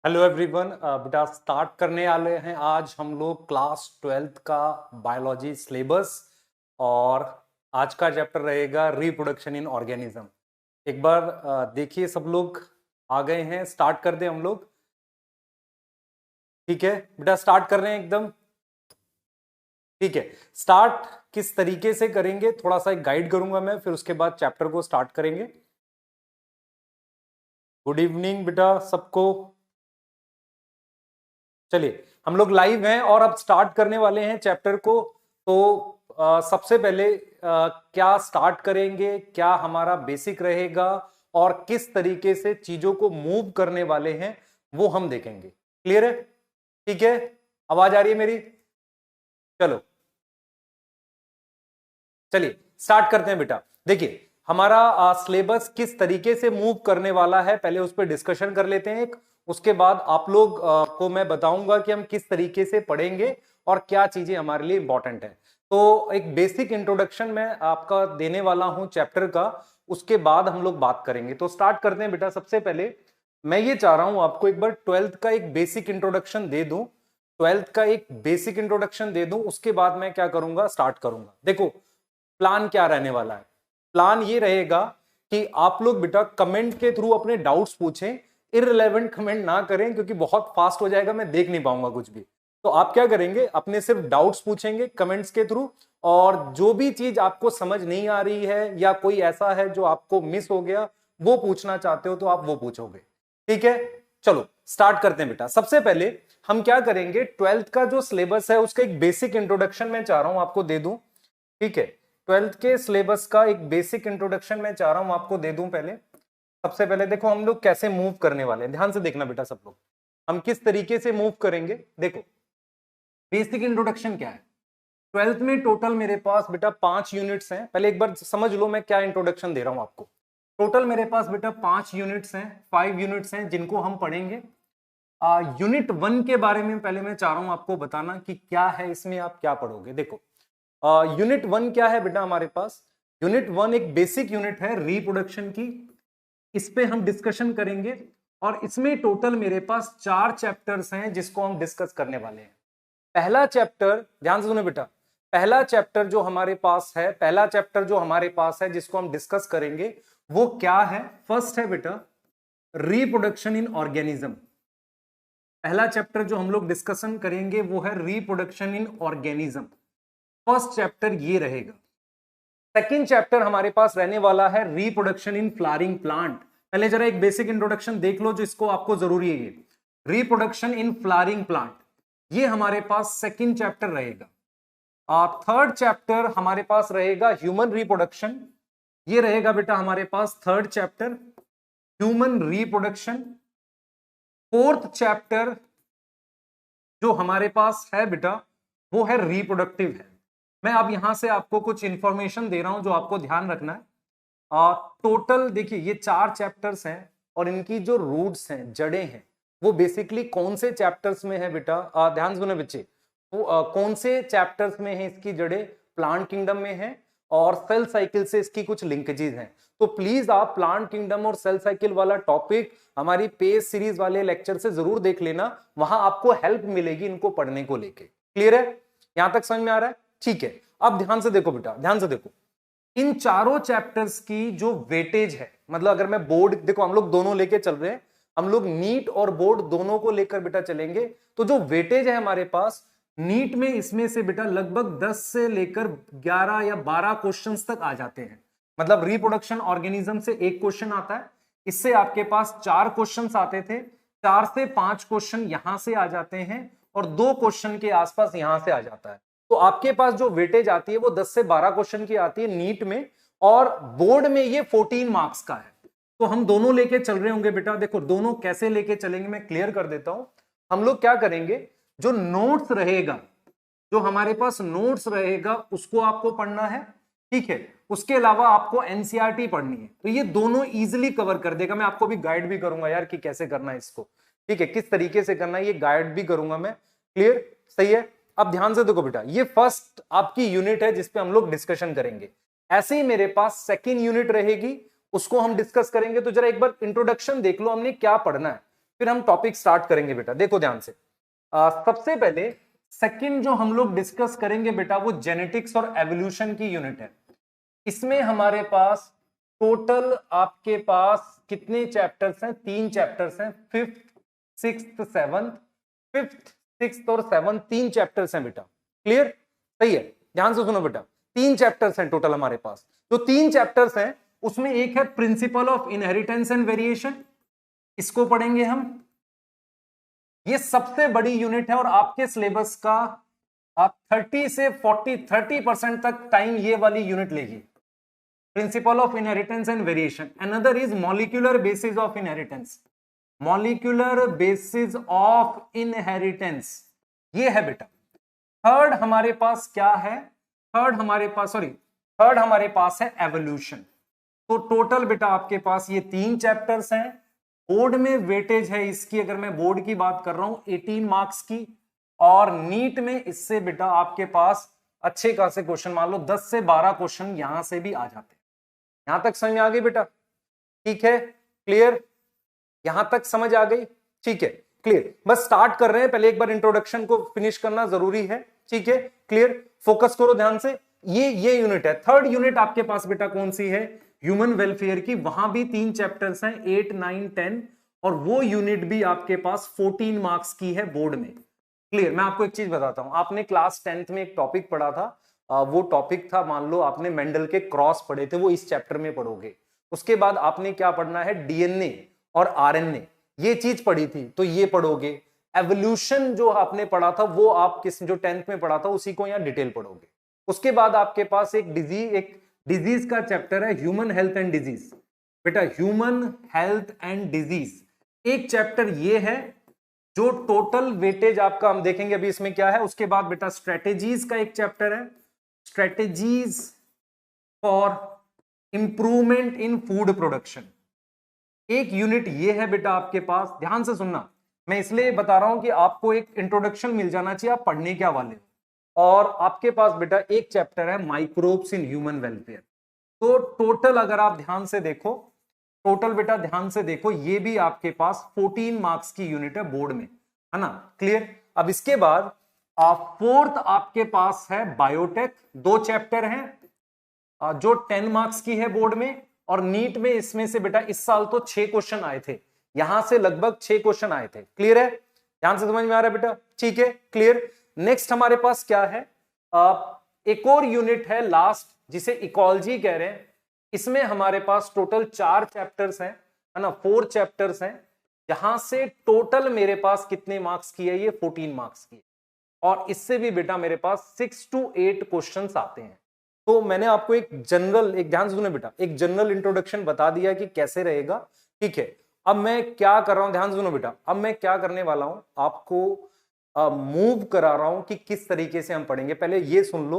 Hello everyone. बेटा start करने वाले हैं आज हम लोग क्लास 12th का बायोलॉजी सिलेबस। और आज का चैप्टर रहेगा रिप्रोडक्शन इन ऑर्गेनिज्म। एक बार देखिए सब लोग आ गए हैं, स्टार्ट कर दें हम लोग। ठीक है बेटा, स्टार्ट कर रहे हैं एकदम। ठीक है, स्टार्ट किस तरीके से करेंगे थोड़ा सा एक गाइड करूंगा मैं, फिर उसके बाद चैप्टर को स्टार्ट करेंगे। गुड इवनिंग बेटा सबको। चलिए हम लोग लाइव हैं और अब स्टार्ट करने वाले हैं चैप्टर को। तो सबसे पहले क्या स्टार्ट करेंगे, क्या हमारा बेसिक रहेगा और किस तरीके से चीजों को मूव करने वाले हैं वो हम देखेंगे। क्लियर है? ठीक है, आवाज आ रही है मेरी? चलो चलिए स्टार्ट करते हैं बेटा। देखिए हमारा सिलेबस किस तरीके से मूव करने वाला है, पहले उस पर डिस्कशन कर लेते हैं एक। उसके बाद आप लोग को मैं बताऊंगा कि हम किस तरीके से पढ़ेंगे और क्या चीजें हमारे लिए इंपॉर्टेंट है। तो एक बेसिक इंट्रोडक्शन मैं आपका देने वाला हूं चैप्टर का, उसके बाद हम लोग बात करेंगे। तो स्टार्ट करते हैं बेटा। सबसे पहले मैं ये चाह रहा हूं आपको एक बार 12th का एक बेसिक इंट्रोडक्शन दे दूं। 12th का एक बेसिक इंट्रोडक्शन दे दूं, उसके बाद मैं क्या करूंगा, स्टार्ट करूंगा। देखो प्लान क्या रहने वाला है। प्लान ये रहेगा कि आप लोग बेटा कमेंट के थ्रू अपने डाउट्स पूछें, इररिलेवेंट कमेंट ना करें क्योंकि बहुत फास्ट हो जाएगा, मैं देख नहीं पाऊंगा कुछ भी। तो आप क्या करेंगे, अपने सिर्फ डाउट्स पूछेंगे कमेंट्स के थ्रू, और जो भी चीज आपको समझ नहीं आ रही है या कोई ऐसा है जो आपको मिस हो गया वो पूछना चाहते हो तो आप वो पूछोगे। ठीक है, चलो स्टार्ट करते हैं बेटा। सबसे पहले हम क्या करेंगे, 12th का जो सिलेबस है उसका एक बेसिक इंट्रोडक्शन मैं चाह रहा हूं आपको दे दूं। ठीक है, 12th के सिलेबस का एक बेसिक इंट्रोडक्शन मैं चाह रहा हूं आपको दे दूं पहले। सबसे पहले देखो हम लोग कैसे मूव करने वाले हैं, ध्यान से देखना बेटा सब लोग, हम किस तरीके से मूव करेंगे। देखो बेसिक इंट्रोडक्शन क्या है। 12th में टोटल मेरे पास बेटा 5 यूनिट्स हैं। पहले एक बार समझ लो मैं क्या इंट्रोडक्शन दे रहा हूं आपको। टोटल मेरे पास बेटा 5 यूनिट्स हैं, 5 यूनिट्स हैं जिनको हम पढ़ेंगे। यूनिट 1 के बारे में पहले मैं चाह रहा हूं आपको बताना कि क्या है इसमें, आप क्या पढ़ोगे। देखो यूनिट 1 क्या है बेटा हमारे पास। यूनिट 1 एक बेसिक यूनिट है रिप्रोडक्शन की, इस पे हम डिस्कशन करेंगे। और इसमें टोटल मेरे पास 4 चैप्टर्स हैं जिसको हम डिस्कस करने वाले हैं। पहला चैप्टर, ध्यान से सुनो बेटा, पहला चैप्टर जो हमारे पास है, पहला चैप्टर जो हमारे पास है जिसको हम डिस्कस करेंगे वो क्या है। फर्स्ट है बेटा रिप्रोडक्शन इन ऑर्गेनिज्म। पहला चैप्टर जो हम लोग डिस्कशन करेंगे वो है reproduction in organism. First chapter ये रहेगा। सेकेंड चैप्टर हमारे पास रहने वाला है रिप्रोडक्शन इन फ्लावरिंग प्लांट। पहले जरा एक बेसिक इंट्रोडक्शन देख लो जो इसको आपको जरूरी है। ये रिप्रोडक्शन इन फ्लावरिंग प्लांट, ये हमारे पास सेकेंड चैप्टर रहेगा। थर्ड चैप्टर हमारे पास रहेगा ह्यूमन रिप्रोडक्शन, ये रहेगा बेटा हमारे पास third chapter human reproduction. Fourth chapter जो हमारे पास है बेटा वो है रिप्रोडक्टिव है। मैं अब यहां से आपको कुछ इंफॉर्मेशन दे रहा हूं जो आपको ध्यान रखना है। टोटल देखिए ये 4 चैप्टर्स हैं और इनकी जो रूट्स हैं, जड़ें हैं, वो बेसिकली कौन से चैप्टर्स में है बेटा, ध्यान से सुनो बच्चे। वो कौन से चैप्टर्स में है इसकी जड़ें, प्लांट किंगडम में है और सेल साइकिल से इसकी कुछ लिंकेजेस हैं। तो प्लीज आप प्लांट किंगडम और सेल साइकिल वाला टॉपिक हमारी पेज सीरीज वाले लेक्चर से जरूर देख लेना, वहां आपको हेल्प मिलेगी इनको पढ़ने को लेके। क्लियर है? यहां तक समझ में आ रहा है? ठीक है, अब ध्यान से देखो बेटा, ध्यान से देखो। इन चारों चैप्टर्स की जो वेटेज है, मतलब अगर मैं बोर्ड, देखो हम लोग दोनों लेके चल रहे हैं, हम लोग नीट और बोर्ड दोनों को लेकर बेटा चलेंगे। तो जो वेटेज है हमारे पास नीट में, इसमें से बेटा लगभग 10 से लेकर 11 या 12 क्वेश्चंस तक आ जाते हैं। मतलब रिप्रोडक्शन ऑर्गेनिज्म से एक क्वेश्चन आता है, इससे आपके पास 4 क्वेश्चंस आते थे, 4 से 5 क्वेश्चन यहां से आ जाते हैं और 2 क्वेश्चन के आसपास यहां से आ जाता है। तो आपके पास जो वेटेज आती है वो 10 से 12 क्वेश्चन की आती है नीट में, और बोर्ड में ये 14 मार्क्स का है। तो हम दोनों लेके चल रहे होंगे बेटा। देखो दोनों कैसे लेके चलेंगे मैं क्लियर कर देता हूं। हम लोग क्या करेंगे, जो नोट्स रहेगा, जो हमारे पास नोट्स रहेगा उसको आपको पढ़ना है। ठीक है, उसके अलावा आपको एनसीईआरटी पढ़नी है। तो ये दोनों इजीली कवर कर देगा। मैं आपको भी गाइड भी करूंगा यार कि कैसे करना है इसको। ठीक है, किस तरीके से करना है ये गाइड भी करूंगा मैं। क्लियर? सही है। अब ध्यान से देखो बेटा, ये फर्स्ट आपकी यूनिट है जिसपे हम लोग डिस्कशन करेंगे। ऐसे ही मेरे पास सेकेंड यूनिट रहेगी, उसको हम डिस्कस करेंगे। तो जरा एक बार इंट्रोडक्शन देख लो हमने क्या पढ़ना है। फिर हम टॉपिक स्टार्ट करेंगे बेटा। देखो ध्यान से, सबसे पहले सेकंड जो हम लोग डिस्कस करेंगे बेटा वो जेनेटिक्स और एवोल्यूशन की यूनिट है। इसमें हमारे पास टोटल आपके पास कितने चैप्टर्स हैं? 3 चैप्टर्स हैं, 5th 6th 7th, 5th 6th और 7th 3 चैप्टर्स हैं बेटा। क्लियर? सही है, ध्यान से सुनो बेटा, 3 चैप्टर्स हैं टोटल हमारे पास। जो 3 चैप्टर्स हैं उसमें एक है principle of inheritance and variation, इसको पढ़ेंगे हम। ये सबसे बड़ी यूनिट है और आपके सिलेबस का आप 30% तक टाइम ये वाली यूनिट लेगी। Principle of inheritance and variation. Another is molecular basis of inheritance. Molecular basis of inheritance ये है बेटा। थर्ड हमारे पास क्या है? थर्ड हमारे पास है एवोल्यूशन। तो टोटल बेटा आपके पास ये 3 चैप्टर्स हैं। बोर्ड में वेटेज है इसकी, अगर मैं बोर्ड की बात कर रहा हूं, 18 मार्क्स की, और नीट में इससे बेटा आपके पास अच्छे खासे क्वेश्चन, मान लो 10 से 12 क्वेश्चन यहां से भी आ जाते हैं। यहां तक समझ आ गई बेटा? ठीक है, क्लियर? यहां तक समझ आ गई? ठीक है, क्लियर। बस स्टार्ट कर रहे हैं, पहले एक बार इंट्रोडक्शन को फिनिश करना जरूरी है। ठीक है, क्लियर? फोकस करो ध्यान से। ये यूनिट है। थर्ड यूनिट आपके पास बेटा कौन सी है? ह्यूमन वेलफेयर की। वहां भी 3 चैप्टर्स हैं, 8, 9, 10, और वो यूनिट भी आपके पास 14 मार्क्स की है बोर्ड में। क्लियर? मैं आपको एक चीज बताता हूं, आपने क्लास 10th में एक टॉपिक पढ़ा था, वो टॉपिक था, मान लो आपने मेंडल के क्रॉस पढ़े थे, वो इस चैप्टर में पढ़ोगे। उसके बाद आपने क्या पढ़ना है? डीएनए और आरएनए, ये चीज पढ़ी थी, तो ये पढ़ोगे। एवोल्यूशन जो आपने पढ़ा था वो आप जो 10th में पढ़ा था उसी को यहां डिटेल पढ़ोगे। उसके बाद आपके पास एक डिजीज का चैप्टर है, ह्यूमन हेल्थ एंड डिजीज। बेटा ह्यूमन हेल्थ एंड डिजीज एक चैप्टर ये है जो टोटल वेटेज आपका हम देखेंगे अभी इसमें क्या है। उसके बाद बेटा स्ट्रेटेजीज का एक चैप्टर है, strategies for improvement in food production. एक यूनिट ये है बेटा आपके पास। ध्यान से सुनना, मैं इसलिए बता रहा हूं कि आपको एक इंट्रोडक्शन मिल जाना चाहिए आप पढ़ने क्या वाले हो। और आपके पास बेटा एक चैप्टर है माइक्रोब्स इन ह्यूमन वेलफेयर। तो टोटल अगर आप ध्यान से देखो, टोटल बेटा ध्यान से देखो, ये भी आपके पास 14 मार्क्स की यूनिट है बोर्ड में, है ना? क्लियर? अब इसके बाद फोर्थ आपके पास है बायोटेक। 2 चैप्टर हैं जो 10 मार्क्स की है बोर्ड में, और नीट में इसमें से बेटा इस साल तो 6 क्वेश्चन आए थे, यहां से लगभग 6 क्वेश्चन आए थे। क्लियर है? ध्यान से समझ में आ रहा है बेटा? ठीक है, क्लियर। नेक्स्ट हमारे पास क्या है? एक और यूनिट है लास्ट, जिसे इकोलॉजी कह रहे हैं। इसमें हमारे पास टोटल 4 चैप्टर्स हैं, है ना? 4 चैप्टर्स हैं, जहां से टोटल मेरे पास कितने मार्क्स की है? ये 14 मार्क्स की है। और इससे भी बेटा मेरे पास 6 to 8 क्वेश्चंस आते हैं। तो मैंने आपको एक ध्यान से सुने बेटा, एक जनरल इंट्रोडक्शन बता दिया कि कैसे रहेगा। ठीक है, अब मैं क्या कर रहा हूं, ध्यान से सुनो बेटा, अब मैं क्या करने वाला हूं, आपको मूव करा रहा हूं कि किस तरीके से हम पढ़ेंगे। पहले ये सुन लो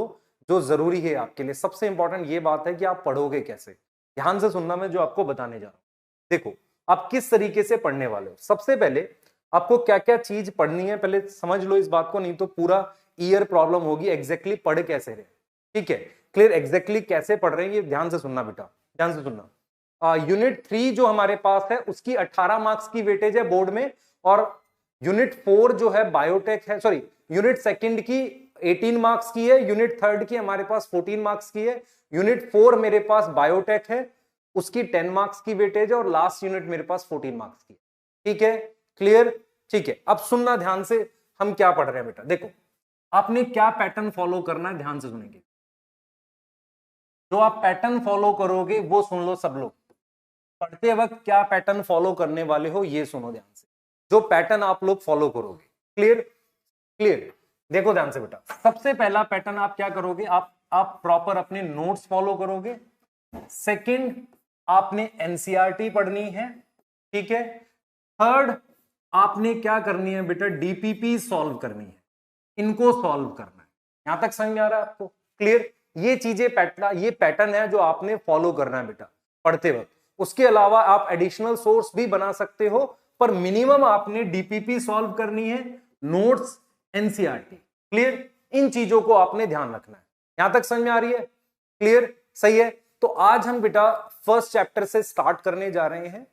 जो जरूरी है आपके लिए, सबसे इंपॉर्टेंट ये बात है कि आप पढ़ोगे कैसे। ध्यान से सुनना, मैं जो आपको बताने जा रहा हूं। देखो आप किस तरीके से पढ़ने वाले हो। सबसे पहले आपको क्या क्या चीज पढ़नी है पहले समझ लो इस बात को, नहीं तो पूरा ईयर प्रॉब्लम होगी एग्जैक्टली पढ़ कैसे रहे। ठीक है, क्लियर? एग्जैक्टली कैसे पढ़ रहे हैं ये ध्यान से सुनना बेटा, ध्यान से सुनना। यूनिट 3 जो हमारे पास है उसकी 18 मार्क्स की वेटेज है बोर्ड में, और यूनिट 4 जो है बायोटेक है, सॉरी यूनिट सेकंड की 18 मार्क्स की है, यूनिट थर्ड की हमारे पास 14 मार्क्स की है, यूनिट 4 मेरे पास बायोटेक है, उसकी 10 मार्क्स की वेटेज है, और लास्ट यूनिट मेरे पास 14 मार्क्स की। ठीक है, क्लियर? ठीक है, अब सुनना ध्यान से, हम क्या पढ़ रहे हैं बेटा। देखो आपने क्या पैटर्न फॉलो करना है, ध्यान से सुनेंगे। जो आप पैटर्न फॉलो करोगे वो सुन लो सब लोग। पढ़ते वक्त क्या पैटर्न फॉलो करने वाले हो ये सुनो ध्यान से, जो पैटर्न आप लोग फॉलो करोगे। क्लियर? क्लियर? देखो ध्यान से बेटा, सबसे पहला पैटर्न आप क्या करोगे, आप प्रॉपर अपने नोट्स फॉलो करोगे। सेकंड, आपने एनसीईआरटी पढ़नी है। ठीक है। थर्ड, आपने क्या करनी है बेटा, डीपीपी सॉल्व करनी है, इनको सॉल्व करना है। यहां तक समझ में आ रहा है आपको? क्लियर? ये चीजें ये पैटर्न है जो आपने फॉलो करना है बेटा पढ़ते वक्त। उसके अलावा आप एडिशनल सोर्स भी बना सकते हो, पर मिनिमम आपने डीपीपी सॉल्व करनी है, नोट्स, एनसीईआरटी। क्लियर? इन चीजों को आपने ध्यान रखना है। यहां तक समझ में आ रही है? क्लियर? सही है। तो आज हम बेटा फर्स्ट चैप्टर से स्टार्ट करने जा रहे हैं।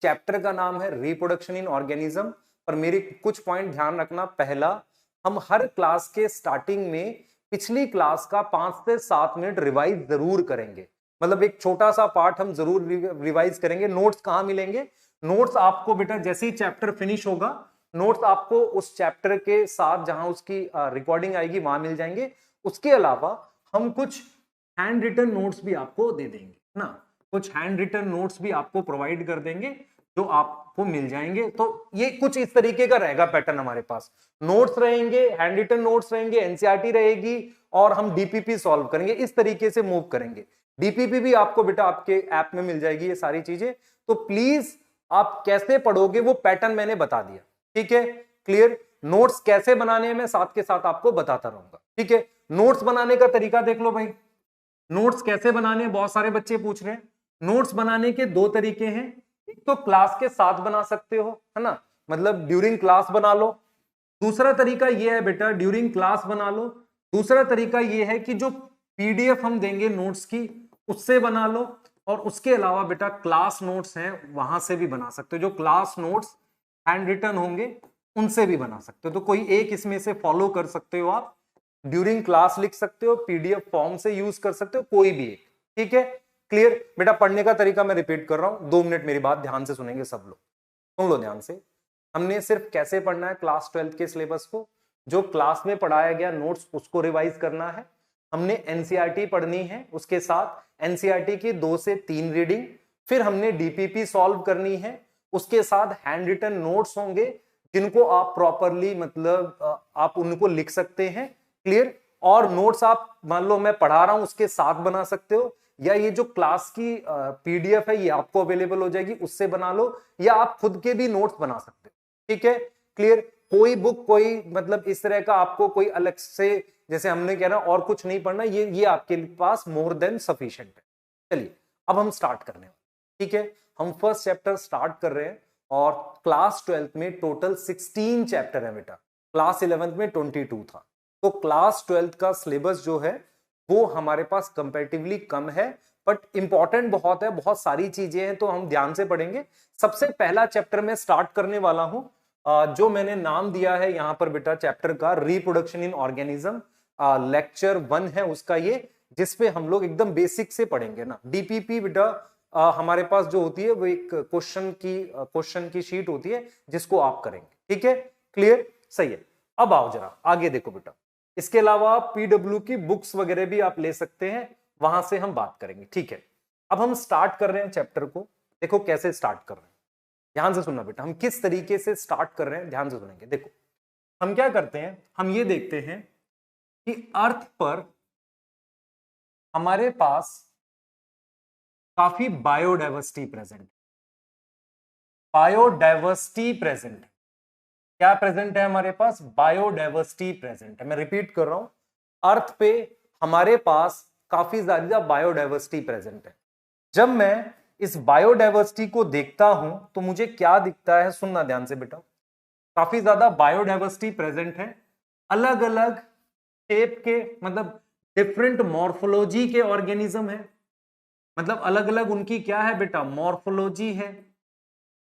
चैप्टर का नाम है रिप्रोडक्शन इन ऑर्गेनिज्म। पर मेरे कुछ पॉइंट ध्यान रखना। पहला, हम हर क्लास के स्टार्टिंग में पिछली क्लास का 5 से 7 मिनट रिवाइज जरूर करेंगे। मतलब एक छोटा सा पार्ट हम जरूर रिवाइज करेंगे। नोट्स कहां मिलेंगे? नोट्स आपको बेटा जैसे ही चैप्टर फिनिश होगा, नोट्स आपको उस चैप्टर के साथ जहां उसकी रिकॉर्डिंग आएगी वहां मिल जाएंगे। उसके अलावा हम कुछ हैंड रिटन नोट्स भी आपको दे देंगे ना, कुछ हैंड रिटन नोट्स भी आपको प्रोवाइड कर देंगे जो आपको मिल जाएंगे। तो ये कुछ इस तरीके का रहेगा पैटर्न हमारे पास। नोट्स रहेंगे, हैंड रिटन नोट्स रहेंगे, एनसीईआरटी रहेगी और हम डीपीपी सॉल्व करेंगे। इस तरीके से मूव करेंगे। डीपीपी भी आपको बेटा आपके ऐप में मिल जाएगी ये सारी चीजें। तो प्लीज आप कैसे पढ़ोगे वो पैटर्न मैंने बता दिया, ठीक है? क्लियर? नोट्स कैसे बनाने हैं मैं साथ के साथ आपको बताता रहूंगा, ठीक है? नोट्स बनाने का तरीका देख लो भाई। नोट्स कैसे बनाने हैं, बहुत सारे बच्चे पूछ रहे हैं। नोट्स बनाने के 2 तरीके हैं। एक तो क्लास के साथ बना सकते हो, है ना, मतलब ड्यूरिंग क्लास बना लो। दूसरा तरीका यह है बेटा, ड्यूरिंग क्लास बना लो। दूसरा तरीका यह है कि जो पीडीएफ हम देंगे नोट्स की उससे बना लो। और उसके अलावा बेटा क्लास नोट्स हैं वहां से भी बना सकते हो। जो क्लास नोट्स हैंड रिटन होंगे उनसे भी बना सकते हो। तो कोई एक इसमें से फॉलो कर सकते हो आप। ड्यूरिंग क्लास लिख सकते हो, पीडीएफ फॉर्म से यूज कर सकते हो, कोई भी एक, ठीक है? क्लियर? बेटा पढ़ने का तरीका मैं रिपीट कर रहा हूं, 2 मिनट मेरी बात ध्यान से सुनेंगे सब लोग। सुन लो ध्यान से। हमने सिर्फ कैसे पढ़ना है क्लास 12 के सिलेबस को, जो क्लास में पढ़ाया गया नोट्स उसको रिवाइज करना है। हमने एनसीईआरटी पढ़नी है, उसके साथ एनसीईआरटी की 2 से 3 रीडिंग, फिर हमने डीपीपी सॉल्व करनी है। उसके साथ हैंड रिटन नोट्स होंगे जिनको आप प्रॉपरली मतलब आप उनको लिख सकते हैं। क्लियर? और नोट्स आप मान लो मैं पढ़ा रहा हूं उसके साथ बना सकते हो, या ये जो क्लास की पीडीएफ है ये आपको अवेलेबल हो जाएगी, उससे बना लो, या आप खुद के भी नोट्स बना सकते हो, ठीक है? क्लियर? कोई बुक कोई मतलब इस तरह का आपको कोई अलग से जैसे हमने कह रहा और कुछ नहीं पढ़ना, ये आपके पास मोर देन सफिशिएंट है। चलिए अब हम स्टार्ट करने वाले, ठीक है? हम फर्स्ट चैप्टर स्टार्ट कर रहे हैं और क्लास 12th में टोटल 16 चैप्टर है बेटा। क्लास 11th में 22 था। तो क्लास 12th का सिलेबस जो है वो हमारे पास कंपैरेटिवली कम है, बट इंपॉर्टेंट बहुत है, बहुत सारी चीजें हैं तो हम ध्यान से पढ़ेंगे। सबसे पहला चैप्टर में स्टार्ट करने वाला हूं, जो मैंने नाम दिया है यहां पर बेटा चैप्टर का रिप्रोडक्शन इन ऑर्गेनिज्म। लेक्चर 1 है उसका ये, जिसपे हम लोग एकदम बेसिक से पढ़ेंगे ना। डीपीपी बेटा हमारे पास जो होती है वो एक क्वेश्चन की शीट होती है जिसको आप करेंगे, ठीक है? क्लियर? सही है। अब आओ जरा आगे देखो बेटा। इसके अलावा पीडब्ल्यू की बुक्स वगैरह भी आप ले सकते हैं, वहां से हम बात करेंगे, ठीक है? अब हम स्टार्ट कर रहे हैं चैप्टर को। देखो कैसे स्टार्ट कर रहे हैं, ध्यान से सुनना बेटा। हम किस तरीके से स्टार्ट कर रहे हैं ध्यान से सुनेंगे। देखो हम क्या करते हैं, हम ये देखते हैं कि अर्थ पर हमारे पास काफी बायोडाइवर्सिटी प्रेजेंट। बायोडाइवर्सिटी प्रेजेंट, क्या प्रेजेंट है हमारे पास? बायोडाइवर्सिटी प्रेजेंट है। मैं रिपीट कर रहा हूं, अर्थ पे हमारे पास काफी ज्यादा बायोडाइवर्सिटी प्रेजेंट है। जब मैं इस बायोडाइवर्सिटी को देखता हूं तो मुझे क्या दिखता है, सुनना ध्यान से बेटा। काफी ज्यादा बायोडाइवर्सिटी प्रेजेंट है, अलग अलग शेप के मतलब डिफरेंट मॉर्फोलॉजी के ऑर्गेनिज्म है। मतलब अलग अलग उनकी क्या है बेटा? मॉर्फोलॉजी है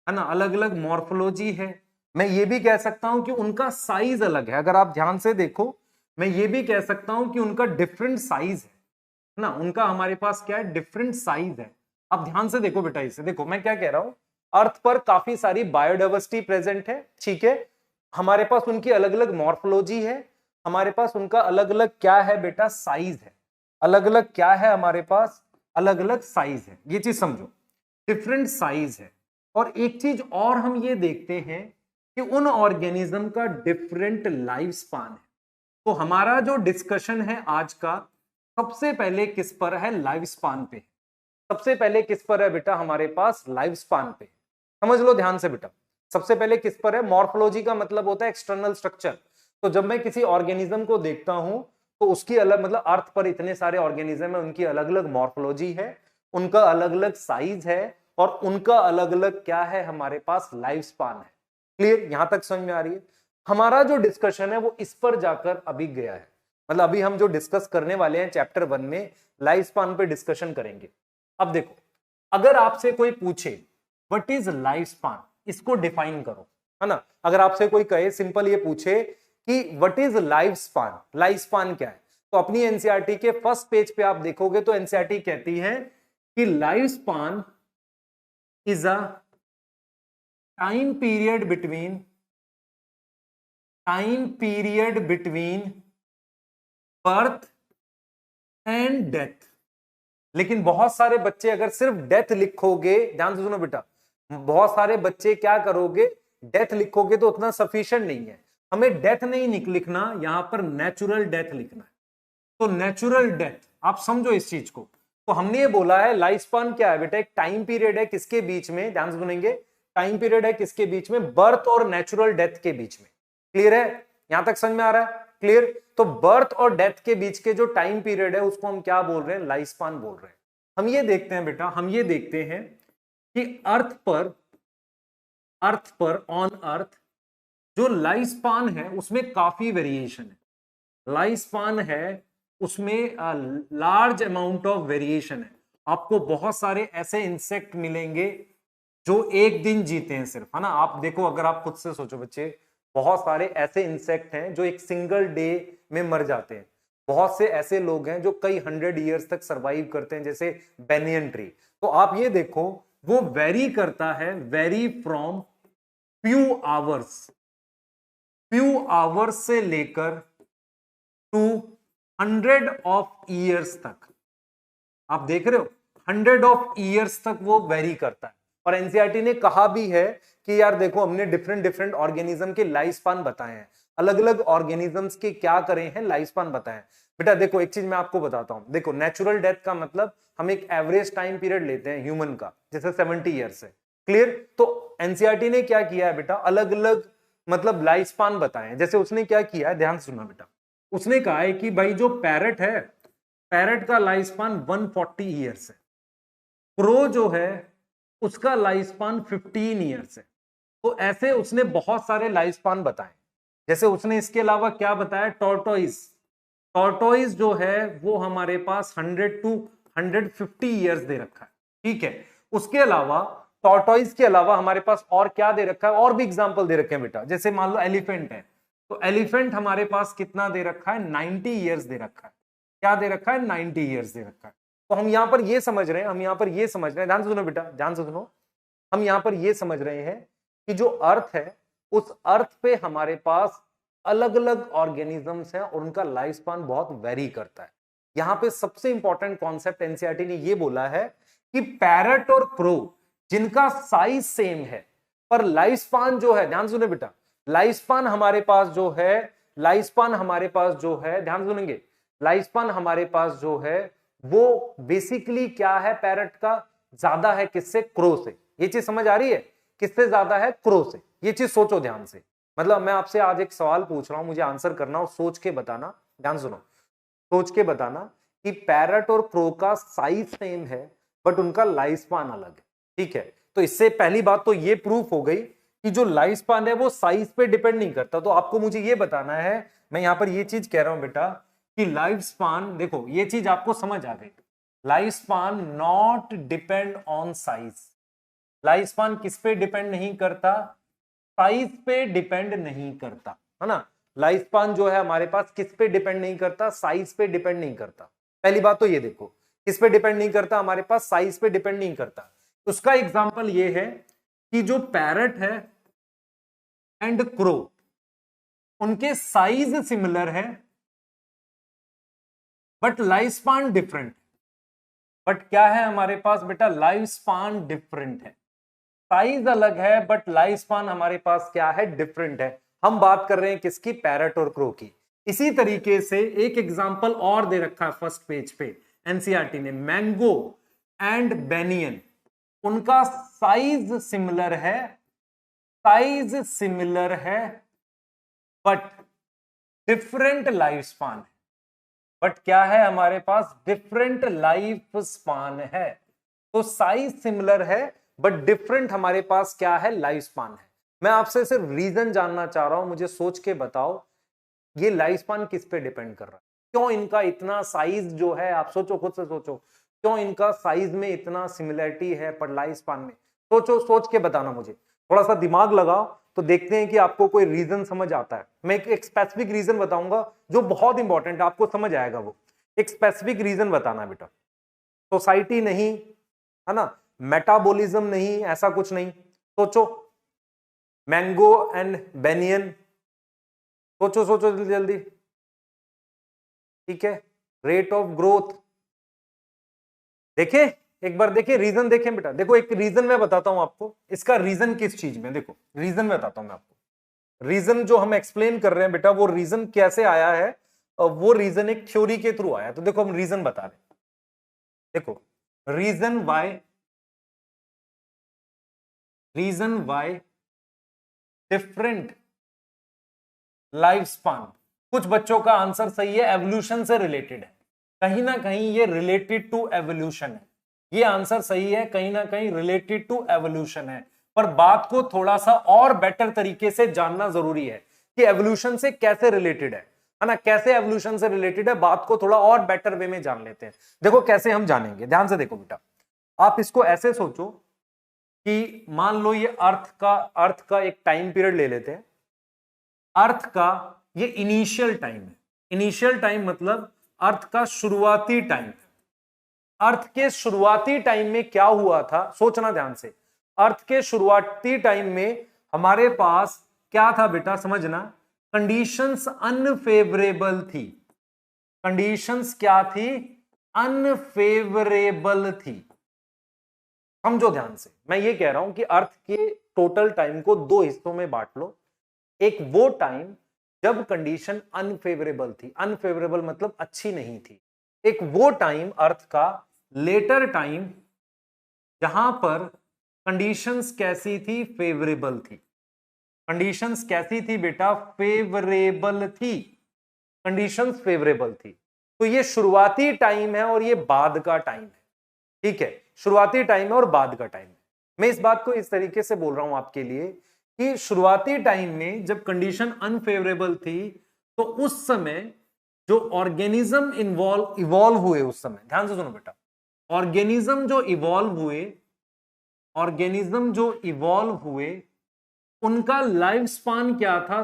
ना, अलग अलग मॉर्फोलॉजी है। मैं ये भी कह सकता हूं कि उनका साइज अलग है। अगर आप ध्यान से देखो, मैं ये भी कह सकता हूं कि उनका डिफरेंट साइज है ना, उनका हमारे पास क्या है? डिफरेंट साइज है। अब ध्यान से देखो बेटा, इसे देखो मैं क्या कह रहा हूं। अर्थ पर काफी सारी बायोडाइवर्सिटी प्रेजेंट है, ठीक है? हमारे पास उनकी अलग अलग मॉर्फोलॉजी है, हमारे पास उनका अलग अलग क्या है बेटा? साइज है। अलग अलग क्या है हमारे पास? अलग अलग साइज है। ये चीज समझो, डिफरेंट साइज है। और एक चीज और हम ये देखते हैं कि उन ऑर्गेनिज्म का डिफरेंट लाइफ स्पान है। तो हमारा जो डिस्कशन है आज का, सबसे पहले किस पर है? लाइफ स्पान पे। सबसे पहले किस पर है बेटा? हमारे पास लाइफ स्पान पे। समझ लो ध्यान से बेटा, सबसे पहले किस पर है? मॉर्फोलॉजी का मतलब होता है एक्सटर्नल स्ट्रक्चर। तो जब मैं किसी ऑर्गेनिज्म को देखता हूं तो उसकी अलग मतलब अर्थ पर इतने सारे ऑर्गेनिज्म है, उनकी अलग अलग मॉर्फोलॉजी है, उनका अलग अलग साइज है और उनका अलग अलग क्या है? हमारे पास लाइफ स्पान है। क्लियर? यहां तक समझ में आ रही है? हमारा जो डिस्कशन है वो इस पर जाकर अभी गया है। मतलब अभी हम जो डिस्कस करने वाले हैं चैप्टर 1 में लाइफ स्पान पे डिस्कशन करेंगे। अब देखो, अगर आपसे कोई पूछे व्हाट इज लाइफ स्पान, इसको डिफाइन करो, है ना। अगर आपसे कोई कहे सिंपल ये पूछे कि व्हाट इज लाइफ स्पान क्या है, तो अपनी एनसीईआरटी के फर्स्ट पेज पे आप देखोगे तो एनसीईआरटी कहती है कि life span is a time period between birth and death. लेकिन बहुत सारे बच्चे अगर सिर्फ डेथ लिखोगे, ध्यान से सुनो बेटा, बहुत सारे बच्चे क्या करोगे, डेथ लिखोगे तो उतना सफिशिएंट नहीं है, हमें डेथ नहीं लिखना, यहां पर नेचुरल डेथ लिखना है। तो नेचुरल डेथ, आप समझो इस चीज को। तो हमने ये बोला है लाइफ स्पान क्या है बेटा, एक टाइम पीरियड है किसके बीच में, ध्यान से सुनेंगे, टाइम पीरियड है किसके बीच में, बर्थ और नेचुरल डेथ के बीच में। क्लियर है, यहां तक समझ में आ रहा है, क्लियर। तो बर्थ और डेथ के बीच के जो टाइम पीरियड है उसको हम क्या बोल रहे हैं, लाइफ स्पान बोल रहे हैं। हम ये देखते हैं बेटा, हम ये देखते हैं कि अर्थ पर ऑन अर्थ जो लाइफ स्पान है उसमें काफी वेरिएशन है। लाइफ स्पान है उसमें लार्ज अमाउंट ऑफ वेरिएशन है। आपको बहुत सारे ऐसे इंसेक्ट मिलेंगे जो एक दिन जीते हैं सिर्फ, है ना। आप देखो, अगर आप खुद से सोचो बच्चे, बहुत सारे ऐसे इंसेक्ट हैं जो एक सिंगल डे में मर जाते हैं। बहुत से ऐसे लोग हैं जो कई 100 ईयर्स तक सरवाइव करते हैं, जैसे बेनियन ट्री। तो आप ये देखो, वो वेरी करता है, वेरी फ्रॉम फ्यू आवर्स से लेकर टू 100 ऑफ ईयर्स तक। आप देख रहे हो, 100 ऑफ ईयर्स तक वो वेरी करता है। और एनसीईआरटी ने कहा भी है कि यार देखो, हमने डिफरेंट ऑर्गेनिज्म के लाइफ स्पान बताए हैं, अलग अलग ऑर्गेनिजम्स के क्या करे हैं, लाइफ स्पान बताए हैं। बेटा देखो, एक चीज मैं आपको बताता हूं, देखो नेचुरल डेथ का मतलब हम एक एवरेज टाइम पीरियड लेते हैं ह्यूमन का, जैसे 70 ईयर्स है, क्लियर। तो एनसीईआरटी ने क्या किया है बेटा, अलग अलग मतलब लाइफ स्पान बताए हैं। जैसे उसने क्या किया है, ध्यान से सुनना बेटा, उसने कहा है कि भाई जो पैरट है, पैरट का लाइफ स्पान 140 ईयर्स है। क्रो जो है उसका लाइफ स्पान 15 ईयर्स है। तो ऐसे उसने बहुत सारे लाइफ स्पान बताए। जैसे उसने इसके अलावा क्या बताया, टॉर्टोइज जो है वो हमारे पास 100 to 150 ईयर्स दे रखा है, ठीक है। उसके अलावा टॉर्टोइज के अलावा हमारे पास और क्या दे रखा है, और भी एग्जांपल दे रखे हैं बेटा। जैसे मान लो एलिफेंट है, तो एलिफेंट हमारे पास कितना दे रखा है, 90 ईयर्स दे रखा है। क्या दे रखा है, 90 ईयर्स दे रखा है। तो हम यहां पर ये समझ रहे हैं, ध्यान से सुनो बेटा, ध्यान से सुनो, हम यहां पर ये समझ रहे हैं कि जो अर्थ है, उस अर्थ पे हमारे पास अलग अलग ऑर्गेनिजम्स हैं और उनका लाइफ स्पान बहुत वेरी करता है। यहां पे सबसे इंपॉर्टेंट कॉन्सेप्ट एनसीईआरटी ने ये बोला है कि पैरट और क्रो जिनका साइज सेम है, पर लाइफ स्पान जो है, ध्यान सुने बेटा, लाइफ स्पान हमारे पास जो है, ध्यान सुनेंगे, लाइफ स्पान हमारे पास जो है वो बेसिकली क्या है, पैरट का ज्यादा है किससे, क्रो से। ये चीज समझ आ रही है, किससे ज्यादा है, क्रो से। ये चीज सोचो ध्यान से, मतलब मैं आपसे आज एक सवाल पूछ रहा हूं, मुझे आंसर करना और सोच के बताना, ध्यान सुनो, सोच के बताना कि पैरट और क्रो का साइज सेम है बट उनका लाइफ स्पान अलग है, ठीक है। तो इससे पहली बात तो ये प्रूफ हो गई कि जो लाइफ स्पान है वो साइज पे डिपेंड नहीं करता। तो आपको मुझे ये बताना है, मैं यहां पर ये चीज कह रहा हूं बेटा कि लाइफ स्पान, देखो ये चीज आपको समझ आ गई, life span not depend on size. Life span किस पे डिपेंड नहीं करता, साइज पे डिपेंड नहीं करता, है ना। लाइफ स्पान जो है हमारे पास किस पे डिपेंड नहीं करता, साइज पे डिपेंड नहीं करता। पहली बात तो ये देखो, किस पे डिपेंड नहीं करता, हमारे पास साइज पे डिपेंड नहीं करता। उसका एग्जांपल ये है कि जो पैरट है एंड क्रो, उनके साइज सिमिलर है but life span different. But क्या है हमारे पास बेटा, लाइफ स्पान डिफरेंट है, साइज अलग है बट लाइफ स्पान हमारे पास क्या है, डिफरेंट है। हम बात कर रहे हैं किसकी, पैरट और क्रो की। इसी तरीके से एक एग्जांपल और दे रखा है फर्स्ट पेज पे एनसीईआरटी ने, मैंगो एंड बेनियन, उनका साइज सिमिलर है बट डिफरेंट लाइफ स्पान है। बट क्या है हमारे पास, डिफरेंट लाइफ स्पान है। तो साइज सिमिलर है बट डिफरेंट हमारे पास क्या है, लाइफ स्पान है। मैं आपसे सिर्फ रीजन जानना चाह रहा हूं, मुझे सोच के बताओ ये लाइफ स्पान किस पे डिपेंड कर रहा है, क्यों इनका इतना साइज जो है, आप सोचो, खुद से सोचो, क्यों इनका साइज में इतना सिमिलरिटी है पर लाइफ स्पान में। सोचो, सोच के बताना मुझे, थोड़ा सा दिमाग लगाओ तो देखते हैं कि आपको कोई रीजन समझ आता है। मैं एक स्पेसिफिक रीजन बताऊंगा जो बहुत इंपॉर्टेंट है, आपको समझ आएगा वो। एक स्पेसिफिक रीजन बताना बेटा, सोसाइटी नहीं है ना, मेटाबॉलिज्म नहीं, ऐसा कुछ नहीं। सोचो, मैंगो एंड बेनियन, सोचो सोचो जल्दी जल्दी, ठीक है। रेट ऑफ ग्रोथ, देखे एक बार, देखे रीजन, देखें बेटा, देखो एक रीजन मैं बताता हूं आपको, इसका रीजन किस चीज में, देखो रीजन मैं बताता हूं मैं आपको। रीजन जो हम एक्सप्लेन कर रहे हैं बेटा, वो रीजन कैसे आया है, वो रीजन एक थ्योरी के थ्रू आया। तो देखो हम रीजन बता रहे हैं, देखो reason why different life span. कुछ बच्चों का आंसर सही है, एवोल्यूशन से रिलेटेड है, कहीं ना कहीं ये रिलेटेड टू एवोल्यूशन है। ये आंसर सही है, कहीं ना कहीं रिलेटेड टू एवोल्यूशन है। पर बात को थोड़ा सा और बेटर तरीके से जानना जरूरी है कि एवोल्यूशन से कैसे रिलेटेड है ना, कैसे एवोल्यूशन से रिलेटेड है, बात को थोड़ा और बेटर वे में जान लेते हैं। देखो कैसे हम जानेंगे, ध्यान से देखो बेटा, आप इसको ऐसे सोचो कि मान लो ये अर्थ का एक टाइम पीरियड ले लेते हैं। अर्थ का ये इनिशियल टाइम है, इनिशियल टाइम मतलब अर्थ का शुरुआती टाइम। अर्थ के शुरुआती टाइम में क्या हुआ था, सोचना ध्यान से। अर्थ के शुरुआती टाइम में हमारे पास क्या था बेटा, समझना, कंडीशंस अनफेवरेबल थी। कंडीशंस क्या थी, अनफेवरेबल थी। समझो ध्यान से, मैं ये कह रहा हूं कि अर्थ के टोटल टाइम को दो हिस्सों में बांट लो। एक वो टाइम जब कंडीशन अनफेवरेबल थी, अनफेवरेबल मतलब अच्छी नहीं थी। एक वो टाइम अर्थ का लेटर टाइम जहां पर कंडीशंस कैसी थी, फेवरेबल थी। कंडीशंस कैसी थी बेटा, फेवरेबल थी, कंडीशंस फेवरेबल थी। तो ये शुरुआती टाइम है और ये बाद का टाइम है, ठीक है, शुरुआती टाइम है और बाद का टाइम है। मैं इस बात को इस तरीके से बोल रहा हूं आपके लिए कि शुरुआती टाइम में जब कंडीशन अनफेवरेबल थी तो उस समय जो ऑर्गेनिज्म इवॉल्व हुए, उस समय ध्यान से सुनो बेटा, ऑर्गेनिज्म जो इवॉल्व हुए उनका लाइफ स्पान क्या था,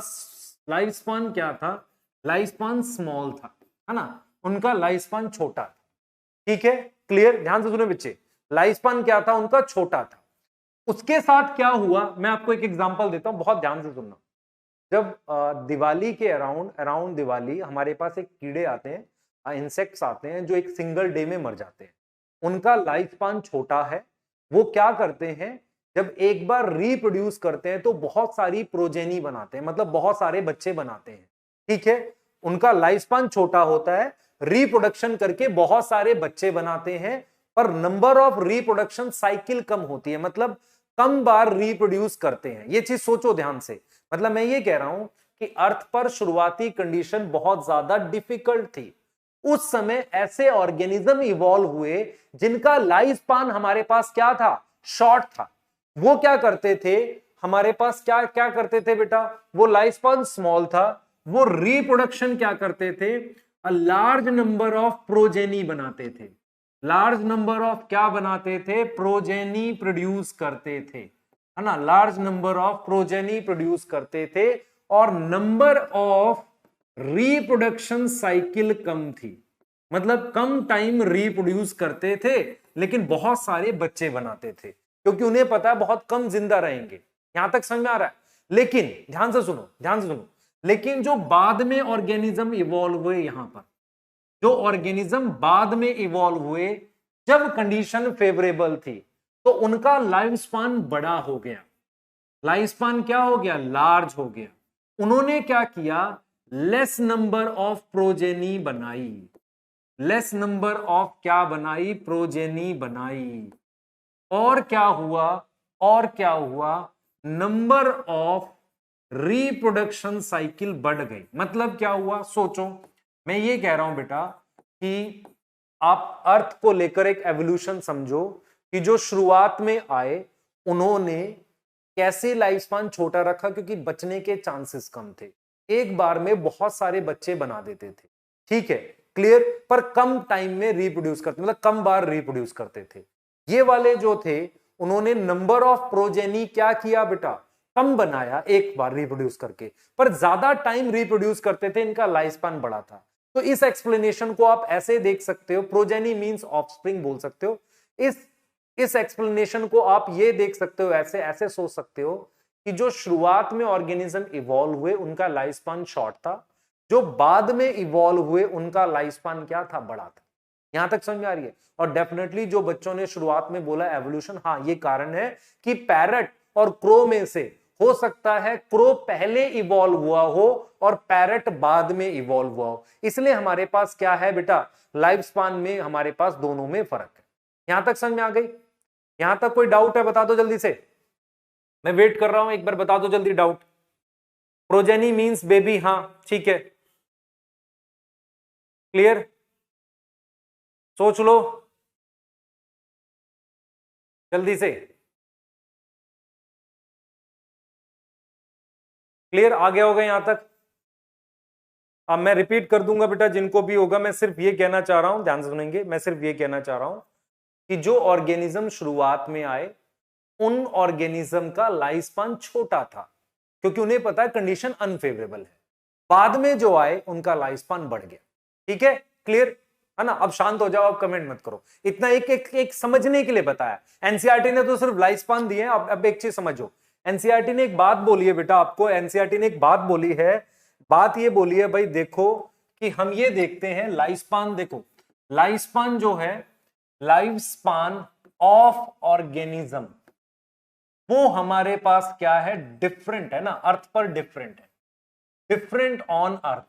लाइफ स्पान क्या था, लाइफ स्पान स्मॉल था, है ना, उनका लाइफ स्पान छोटा था, ठीक है, क्लियर, ध्यान से सुनो बच्चे, लाइफ स्पान क्या था उनका, छोटा था। उसके साथ क्या हुआ, मैं आपको एक एग्जांपल देता हूं, बहुत ध्यान से सुनना। जब दिवाली के अराउंड दिवाली हमारे पास एक कीड़े आते हैं, इंसेक्ट्स आते हैं जो एक सिंगल डे में मर जाते हैं। उनका लाइफ स्पान छोटा है। वो क्या करते हैं, जब एक बार रिप्रोड्यूस करते हैं तो बहुत सारी प्रोजेनी बनाते हैं, मतलब बहुत सारे बच्चे बनाते हैं, ठीक है। उनका लाइफ स्पान छोटा होता है, रिप्रोडक्शन करके बहुत सारे बच्चे बनाते हैं, पर नंबर ऑफ रिप्रोडक्शन साइकिल कम होती है, मतलब कम बार रिप्रोड्यूस करते हैं। ये चीज सोचो ध्यान से, मतलब मैं ये कह रहा हूं कि अर्थ पर शुरुआती कंडीशन बहुत ज्यादा डिफिकल्ट थी। उस समय ऐसे ऑर्गेनिज्म इवॉल्व हुए जिनका लाइफ स्पान हमारे पास क्या था, शॉर्ट था। वो क्या करते थे, हमारे पास क्या क्या करते थे बेटा, वो लाइफ स्पान स्मॉल था, वो रिप्रोडक्शन क्या करते थे, a large number of progeny बनाते थे। लार्ज नंबर ऑफ क्या बनाते थे, प्रोजेनी प्रोड्यूस करते थे, है ना, large number of progeny produce करते थे, और नंबर ऑफ रिप्रोडक्शन साइकिल कम थी, मतलब कम टाइम रिप्रोड्यूस करते थे लेकिन बहुत सारे बच्चे बनाते थे, क्योंकि उन्हें पता है बहुत कम जिंदा रहेंगे। यहां तक समझ में आ रहा है। लेकिन ध्यान से सुनो, ध्यान से सुनो, लेकिन जो बाद में ऑर्गेनिज्म इवॉल्व हुए, यहां पर जो ऑर्गेनिज्म बाद में इवॉल्व हुए जब कंडीशन फेवरेबल थी, तो उनका लाइफ स्पान बड़ा हो गया, लाइफ स्पान क्या हो गया, लार्ज हो गया। उन्होंने क्या किया, लेस नंबर ऑफ प्रोजेनी बनाई, लेस नंबर ऑफ क्या बनाई, प्रोजेनी बनाई। और क्या हुआ, और क्या हुआ, नंबर ऑफ रिप्रोडक्शन साइकिल बढ़ गई। मतलब क्या हुआ, सोचो, मैं ये कह रहा हूं बेटा कि आप अर्थ को लेकर एक एवोल्यूशन समझो कि जो शुरुआत में आए उन्होंने कैसे लाइफ स्पान छोटा रखा, क्योंकि बचने के चांसेस कम थे, एक बार में बहुत सारे बच्चे बना देते थे, ठीक है, क्लियर, पर कम टाइम में रिप्रोड्यूस करते, मतलब कम बार रिप्रोड्यूस करते थे। ये वाले जो थे उन्होंने नंबर ऑफ प्रोजेनी क्या किया बेटा, कम बनाया एक बार रिप्रोड्यूस करके, पर ज्यादा टाइम रिप्रोड्यूस करते थे, इनका लाइफ स्पैन बड़ा था। तो इस एक्सप्लेनेशन को आप ऐसे देख सकते हो, प्रोजेनी मींस ऑफस्प्रिंग बोल सकते हो। इस एक्सप्लेनेशन को आप ये देख सकते हो, ऐसे ऐसे सोच सकते हो कि जो शुरुआत में ऑर्गेनिज्म इवॉल्व हुए उनका लाइफ स्पैन शॉर्ट था, जो बाद में इवॉल्व हुए उनका लाइफ स्पैन क्या था, बड़ा था। यहां तक समझ में आ रही है? और डेफिनेटली जो बच्चों ने शुरुआत में बोला एवोल्यूशन, हाँ ये कारण है कि पैरट और क्रो में से हो सकता है क्रो पहले इवॉल्व हुआ हो और पैरट बाद में इवॉल्व हुआ हो, इसलिए हमारे पास क्या है बेटा, लाइफ स्पैन में हमारे पास दोनों में फर्क है। यहां तक समझ में आ गई? यहां तक कोई डाउट है बता दो जल्दी से, मैं वेट कर रहा हूं, एक बार बता दो जल्दी डाउट। प्रोजेनी मींस बेबी, हाँ ठीक है, क्लियर, सोच लो जल्दी से, क्लियर आ गया होगा यहां तक? अब मैं रिपीट कर दूंगा बेटा जिनको भी होगा, मैं सिर्फ ये कहना चाह रहा हूं, ध्यान से सुनेंगे, मैं सिर्फ ये कहना चाह रहा हूं कि जो ऑर्गेनिज्म शुरुआत में आए उन ऑर्गेनिज्म का लाइफ स्पैन छोटा था क्योंकि उन्हें पता है कंडीशन अनफेवरेबल है, बाद में जो आए उनका लाइफ स्पैन बढ़ गया। ठीक है, क्लियर है ना? अब शांत हो जाओ, अब कमेंट मत करो, इतना एक समझने के लिए बताया। एनसीईआरटी ने तो सिर्फ लाइफ स्पैन दिए हैं। अब एक चीज समझो, एनसीईआरटी ने एक बात बोली है बेटा आपको, एनसीईआरटी ने एक बात बोली है, बात ये बोली है भाई देखो कि हम ये देखते हैं लाइफ स्पैन, देखो लाइफ स्पैन जो है, लाइफ स्पैन ऑफ ऑर्गेनिज्म वो हमारे पास क्या है, डिफरेंट है ना, अर्थ पर डिफरेंट है, डिफरेंट ऑन अर्थ,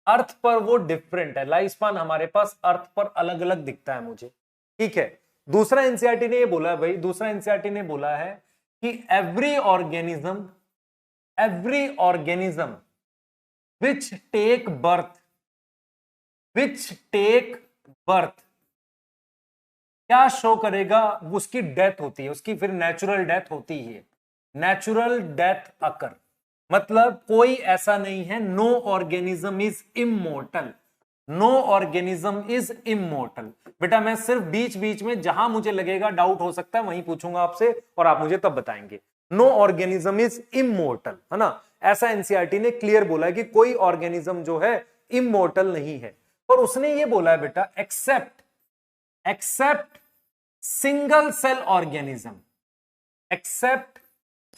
अर्थ पर वो डिफरेंट है, लाइफ स्पैन हमारे पास अर्थ पर अलग अलग दिखता है मुझे। ठीक है, दूसरा एनसीईआरटी ने ये बोला भाई, दूसरा एनसीईआरटी ने बोला है कि every organism which take birth क्या शो करेगा, उसकी डेथ होती है, उसकी फिर नेचुरल डेथ होती है, नेचुरल डेथ अकर, मतलब कोई ऐसा नहीं है, no organism is immortal, no organism is immortal. बेटा मैं सिर्फ बीच बीच में जहां मुझे लगेगा डाउट हो सकता है वहीं पूछूंगा आपसे और आप मुझे तब बताएंगे। नो ऑर्गेनिज्म इज इमोर्टल, है ना, ऐसा एनसीईआरटी ने क्लियर बोला है कि कोई ऑर्गेनिज्म जो है इमोर्टल नहीं है। और उसने ये बोला है बेटा except single cell organism, except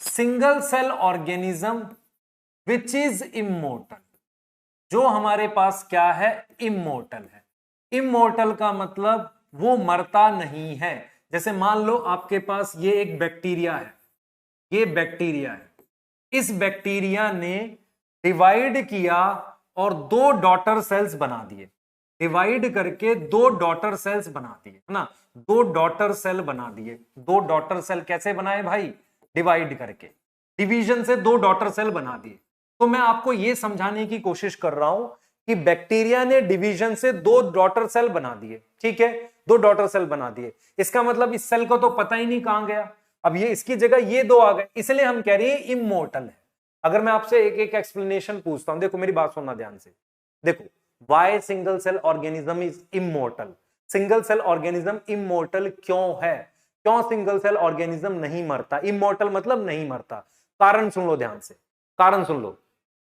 single cell organism which is immortal, जो हमारे पास क्या है, इमोर्टल है। इमोर्टल का मतलब वो मरता नहीं है। जैसे मान लो आपके पास ये एक बैक्टीरिया है, ये बैक्टीरिया है, इस बैक्टीरिया ने डिवाइड किया और 2 डॉटर सेल्स बना दिए, डिवाइड करके 2 डॉटर सेल्स बना दिए, है ना, 2 डॉटर सेल बना दिए। 2 डॉटर सेल कैसे बनाए भाई, डिवाइड करके, डिवीजन से 2 डॉटर सेल बना दिए। तो मैं आपको यह समझाने की कोशिश कर रहा हूं कि बैक्टीरिया ने डिवीजन से 2 डॉटर सेल बना दिए, ठीक है, 2 डॉटर सेल बना दिए, इसका मतलब इस सेल को तो पता ही नहीं कहां गया, अब ये इसकी जगह ये 2 आ गए, इसलिए हम कह रहे हैं इमोर्टल है। अगर मैं आपसे एक एक एक्सप्लेनेशन पूछता हूं, देखो मेरी बात सुनना ध्यान से, देखो why single cell organism is immortal, single cell organism immortal क्यों है, क्यों सिंगल सेल ऑर्गेनिज्म नहीं मरता, इमोर्टल मतलब नहीं मरता, कारण सुन लो ध्यान से, कारण सुन लो।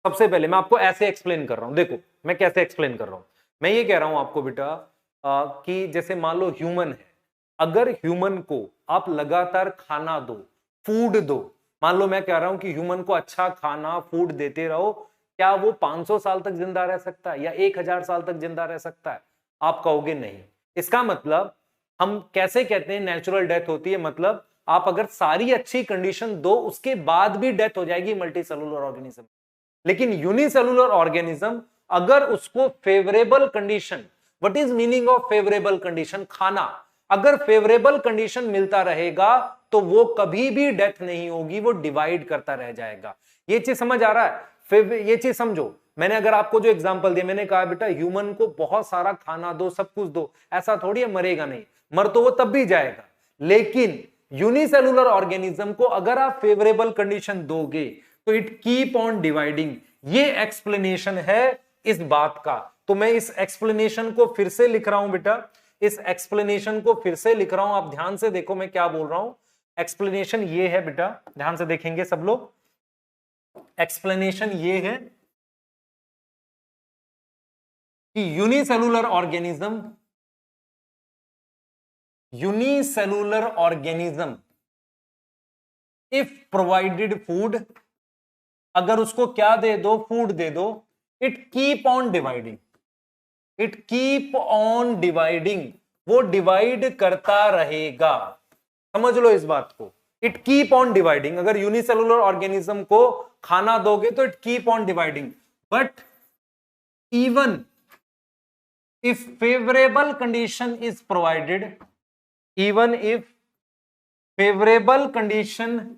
सबसे पहले मैं आपको ऐसे एक्सप्लेन कर रहा हूं, देखो मैं कैसे एक्सप्लेन कर रहा हूं, मैं ये कह रहा हूं आपको बेटा कि जैसे मान लो ह्यूमन है, अगर ह्यूमन को आप लगातार खाना दो, फूड दो, मान लो मैं कह रहा हूं कि ह्यूमन को अच्छा खाना फूड देते रहो, क्या वो 500 साल तक जिंदा रह सकता है या 1000 साल तक जिंदा रह सकता है? आप कहोगे नहीं। इसका मतलब हम कैसे कहते हैं नेचुरल डेथ होती है, मतलब आप अगर सारी अच्छी कंडीशन दो उसके बाद भी डेथ हो जाएगी मल्टी सेलुलर ऑर्गेनिज्म। लेकिन यूनिसेलुलर ऑर्गेनिज्म अगर उसको favourable condition, what is meaning of favourable condition, खाना अगर फेवरेबल कंडीशन मिलता रहेगा तो वो कभी भी डेथ नहीं होगी, वो डिवाइड करता रह जाएगा। ये चीज समझ आ रहा है? ये चीज समझो, मैंने अगर आपको जो एग्जांपल दिया, मैंने कहा बेटा ह्यूमन को बहुत सारा खाना दो, सब कुछ दो, ऐसा थोड़ी है मरेगा नहीं, मर तो वो तब भी जाएगा। लेकिन यूनिसेलुलर ऑर्गेनिज्म को अगर आप फेवरेबल कंडीशन दोगे तो इट कीप ऑन डिवाइडिंग। ये एक्सप्लेनेशन है इस बात का। तो मैं इस एक्सप्लेनेशन को फिर से लिख रहा हूं बेटा, इस एक्सप्लेनेशन को फिर से लिख रहा हूं, आप ध्यान से देखो मैं क्या बोल रहा हूं। एक्सप्लेनेशन ये है बेटा, ध्यान से देखेंगे सब लोग, एक्सप्लेनेशन ये है कि unicellular organism if provided food, अगर उसको क्या दे दो, फूड दे दो, इट कीप ऑन डिवाइडिंग, वो डिवाइड करता रहेगा। समझ लो इस बात को, इट कीप ऑन डिवाइडिंग। अगर यूनिसेलुलर ऑर्गेनिज्म को खाना दोगे तो it keep on dividing, but even if favourable condition is provided, even if favorable condition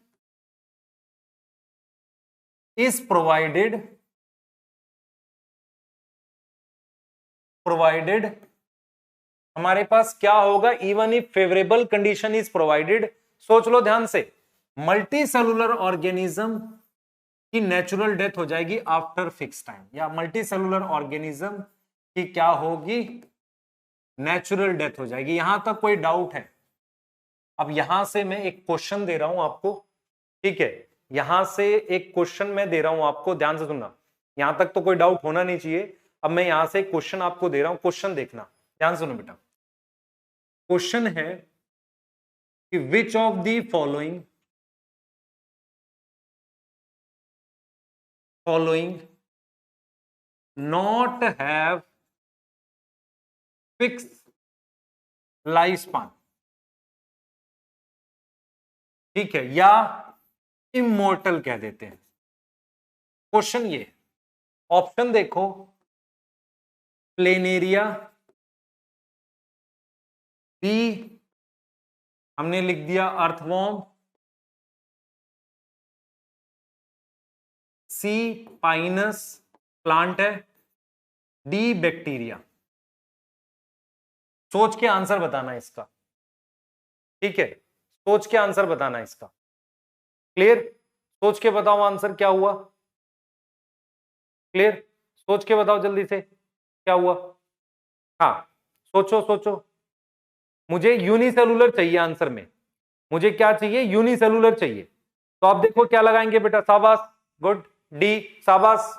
is provided हमारे पास क्या होगा, even if favorable condition is provided। सोच लो ध्यान से, मल्टी सेलुलर ऑर्गेनिज्म की नेचुरल डेथ हो जाएगी आफ्टर फिक्स टाइम, या मल्टी सेलुलर ऑर्गेनिज्म की क्या होगी, नेचुरल डेथ हो जाएगी। यहां तक कोई डाउट है? अब यहां से मैं एक क्वेश्चन दे रहा हूं आपको, ठीक है, यहां से एक क्वेश्चन मैं दे रहा हूं आपको, ध्यान से सुनना, यहां तक तो कोई डाउट होना नहीं चाहिए। अब मैं यहां से एक क्वेश्चन आपको दे रहा हूं, क्वेश्चन देखना, ध्यान सुनो बेटा। क्वेश्चन है कि which of the following not have fix life span, ठीक है, या इमोर्टल कह देते हैं। क्वेश्चन ये, ऑप्शन देखो, प्लेनेरिया, बी हमने लिख दिया अर्थवॉर्म, सी पाइनस प्लांट है, डी बैक्टीरिया। सोच के आंसर बताना इसका, ठीक है, सोच के आंसर बताना इसका। क्लियर? सोच के बताओ आंसर क्या हुआ, क्लियर? सोच के बताओ जल्दी से क्या हुआ। हाँ सोचो सोचो, मुझे यूनिसेलुलर चाहिए आंसर में, मुझे क्या चाहिए, यूनिसेलुलर चाहिए। तो आप देखो क्या लगाएंगे बेटा, शाबाश, गुड, डी, शाबाश।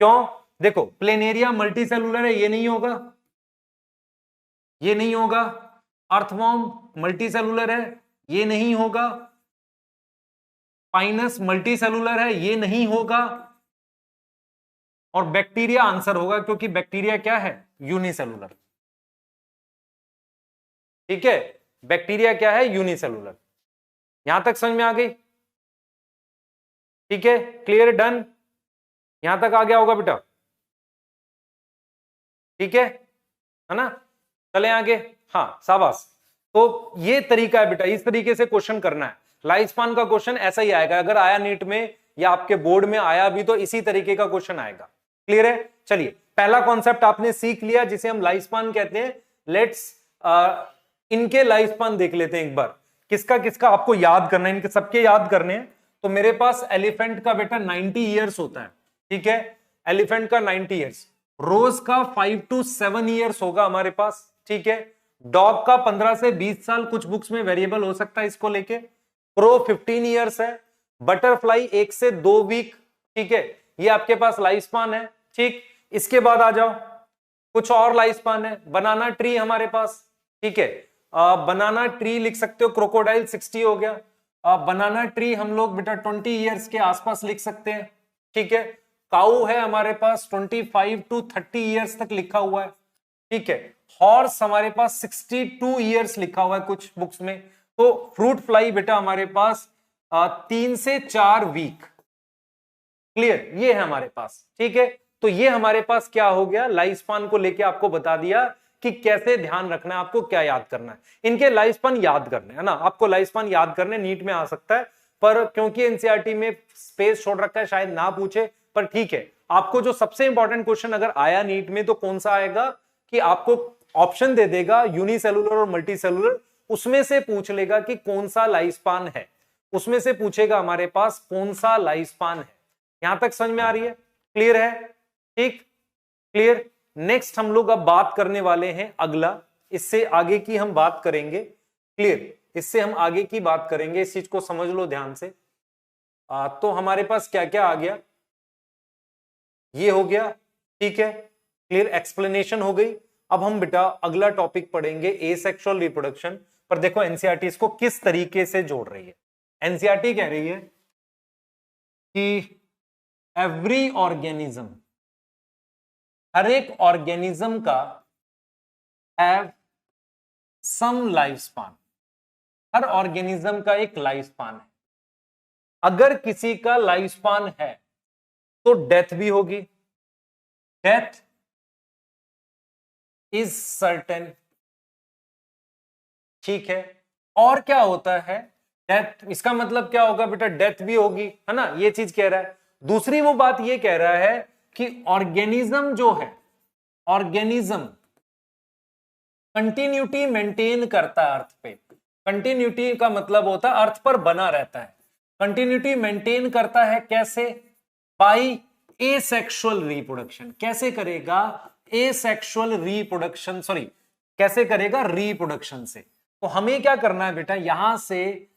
क्यों? देखो प्लेनेरिया मल्टी सेलुलर है, ये नहीं होगा, ये नहीं होगा। अर्थवॉर्म मल्टी सेलुलर है, ये नहीं होगा। पाइनस मल्टी सेलुलर है, ये नहीं होगा। और बैक्टीरिया आंसर होगा, क्योंकि बैक्टीरिया क्या है, यूनिसेलुलर, ठीक है, बैक्टीरिया क्या है, यूनिसेलुलर। यहां तक समझ में आ गई? ठीक है, क्लियर, डन, यहां तक आ गया होगा बेटा, ठीक है ना? चले आगे, हाँ शाबाश। तो ये तरीका है बेटा, इस तरीके से क्वेश्चन करना है। लाइफ स्पान का क्वेश्चन ऐसा ही आएगा, अगर आया नीट में या आपके बोर्ड में आया भी तो इसी तरीके का क्वेश्चन आएगा। क्लियर है? चलिए, पहला कॉन्सेप्ट आपने सीख लिया जिसे हम लाइफ स्पान कहते हैं। लेट्स इनके लाइफ स्पान देख लेते हैं एक बार, किसका किसका आपको याद करना है, इनके सबके याद करने हैं। तो मेरे पास एलिफेंट का बेटा 90 ईयर्स होता है, ठीक है, एलिफेंट का 90 ईयर्स, रोज का 5 to 7 ईयर्स होगा हमारे पास, ठीक है, डॉग का 15 से 20 साल, कुछ बुक्स में वेरिएबल हो सकता है इसको लेके, क्रो 15 ईयर्स है, बटरफ्लाई 1 से 2 वीक, ठीक है, ये आपके पास लाइफ स्पान है, ठीक। इसके बाद आ जाओ, कुछ और लाइफ स्पान है, बनाना ट्री हमारे पास, ठीक है, बनाना ट्री लिख सकते हो, क्रोकोडाइल 60 हो गया, बनाना ट्री हम लोग बेटा 20 ईयर्स के आसपास लिख सकते हैं, ठीक है। काऊ है हमारे पास 25 to 30 ईयर्स तक लिखा हुआ है, ठीक है। हॉर्स हमारे पास 62 ईयर्स लिखा हुआ है कुछ बुक्स में। तो फ्रूट फ्लाई बेटा हमारे पास 3 से 4 वीक, क्लियर, ये है हमारे पास, ठीक है। तो ये हमारे पास क्या हो गया, लाइफ स्पान को लेके आपको बता दिया कि कैसे ध्यान रखना है, आपको क्या याद करना है, इनके लाइफ स्पान याद करने, है ना, आपको लाइफ स्पान याद करने, नीट में आ सकता है, पर क्योंकि एनसीईआरटी में स्पेस छोड़ रखा है शायद ना पूछे, पर ठीक है, आपको जो सबसे इंपॉर्टेंट क्वेश्चन अगर आया नीट में तो कौन सा आएगा कि आपको ऑप्शन दे देगा यूनिसेलुलर और मल्टी सेलुलर, उसमें से पूछ लेगा कि कौन सा लाइफ स्पान है, उसमें से पूछेगा हमारे पास कौन सा लाइफ स्पान है। यहां तक समझ में आ रही है, क्लियर है, ठीक, क्लियर। नेक्स्ट हम लोग अब बात करने वाले हैं अगला, इससे आगे की हम बात करेंगे, क्लियर। इससे हम आगे की बात करेंगे, इस चीज को समझ लो ध्यान से। तो हमारे पास क्या क्या आ गया, ये हो गया, ठीक है, क्लियर एक्सप्लेनेशन हो गई। अब हम बेटा अगला टॉपिक पढ़ेंगे एसेक्सुअल रिप्रोडक्शन। पर देखो एनसीईआरटी इसको किस तरीके से जोड़ रही है। एनसीईआरटी कह रही है कि एवरी ऑर्गेनिज्म, हर एक ऑर्गेनिज्म का हैव सम लाइफ स्पान, हर ऑर्गेनिज्म का एक लाइफ स्पान है। अगर किसी का लाइफ स्पान है तो डेथ भी होगी, डेथ इज सर्टेन, ठीक है। और क्या होता है, डेथ, इसका मतलब क्या होगा बेटा, डेथ भी होगी, है ना, ये चीज कह रहा है। दूसरी वो बात ये कह रहा है कि ऑर्गेनिज्म जो है, ऑर्गेनिज्म कंटिन्यूटी मेंटेन करता है अर्थ पे। कंटिन्यूटी का मतलब होता है अर्थ पर बना रहता है। कंटिन्यूटी मेंटेन करता है कैसे, बाई एसेक्सुअल रिप्रोडक्शन। कैसे करेगा, एसेक्सुअल रिप्रोडक्शन, सॉरी कैसे करेगा, रिप्रोडक्शन से। तो हमें क्या करना है बेटा, यहां से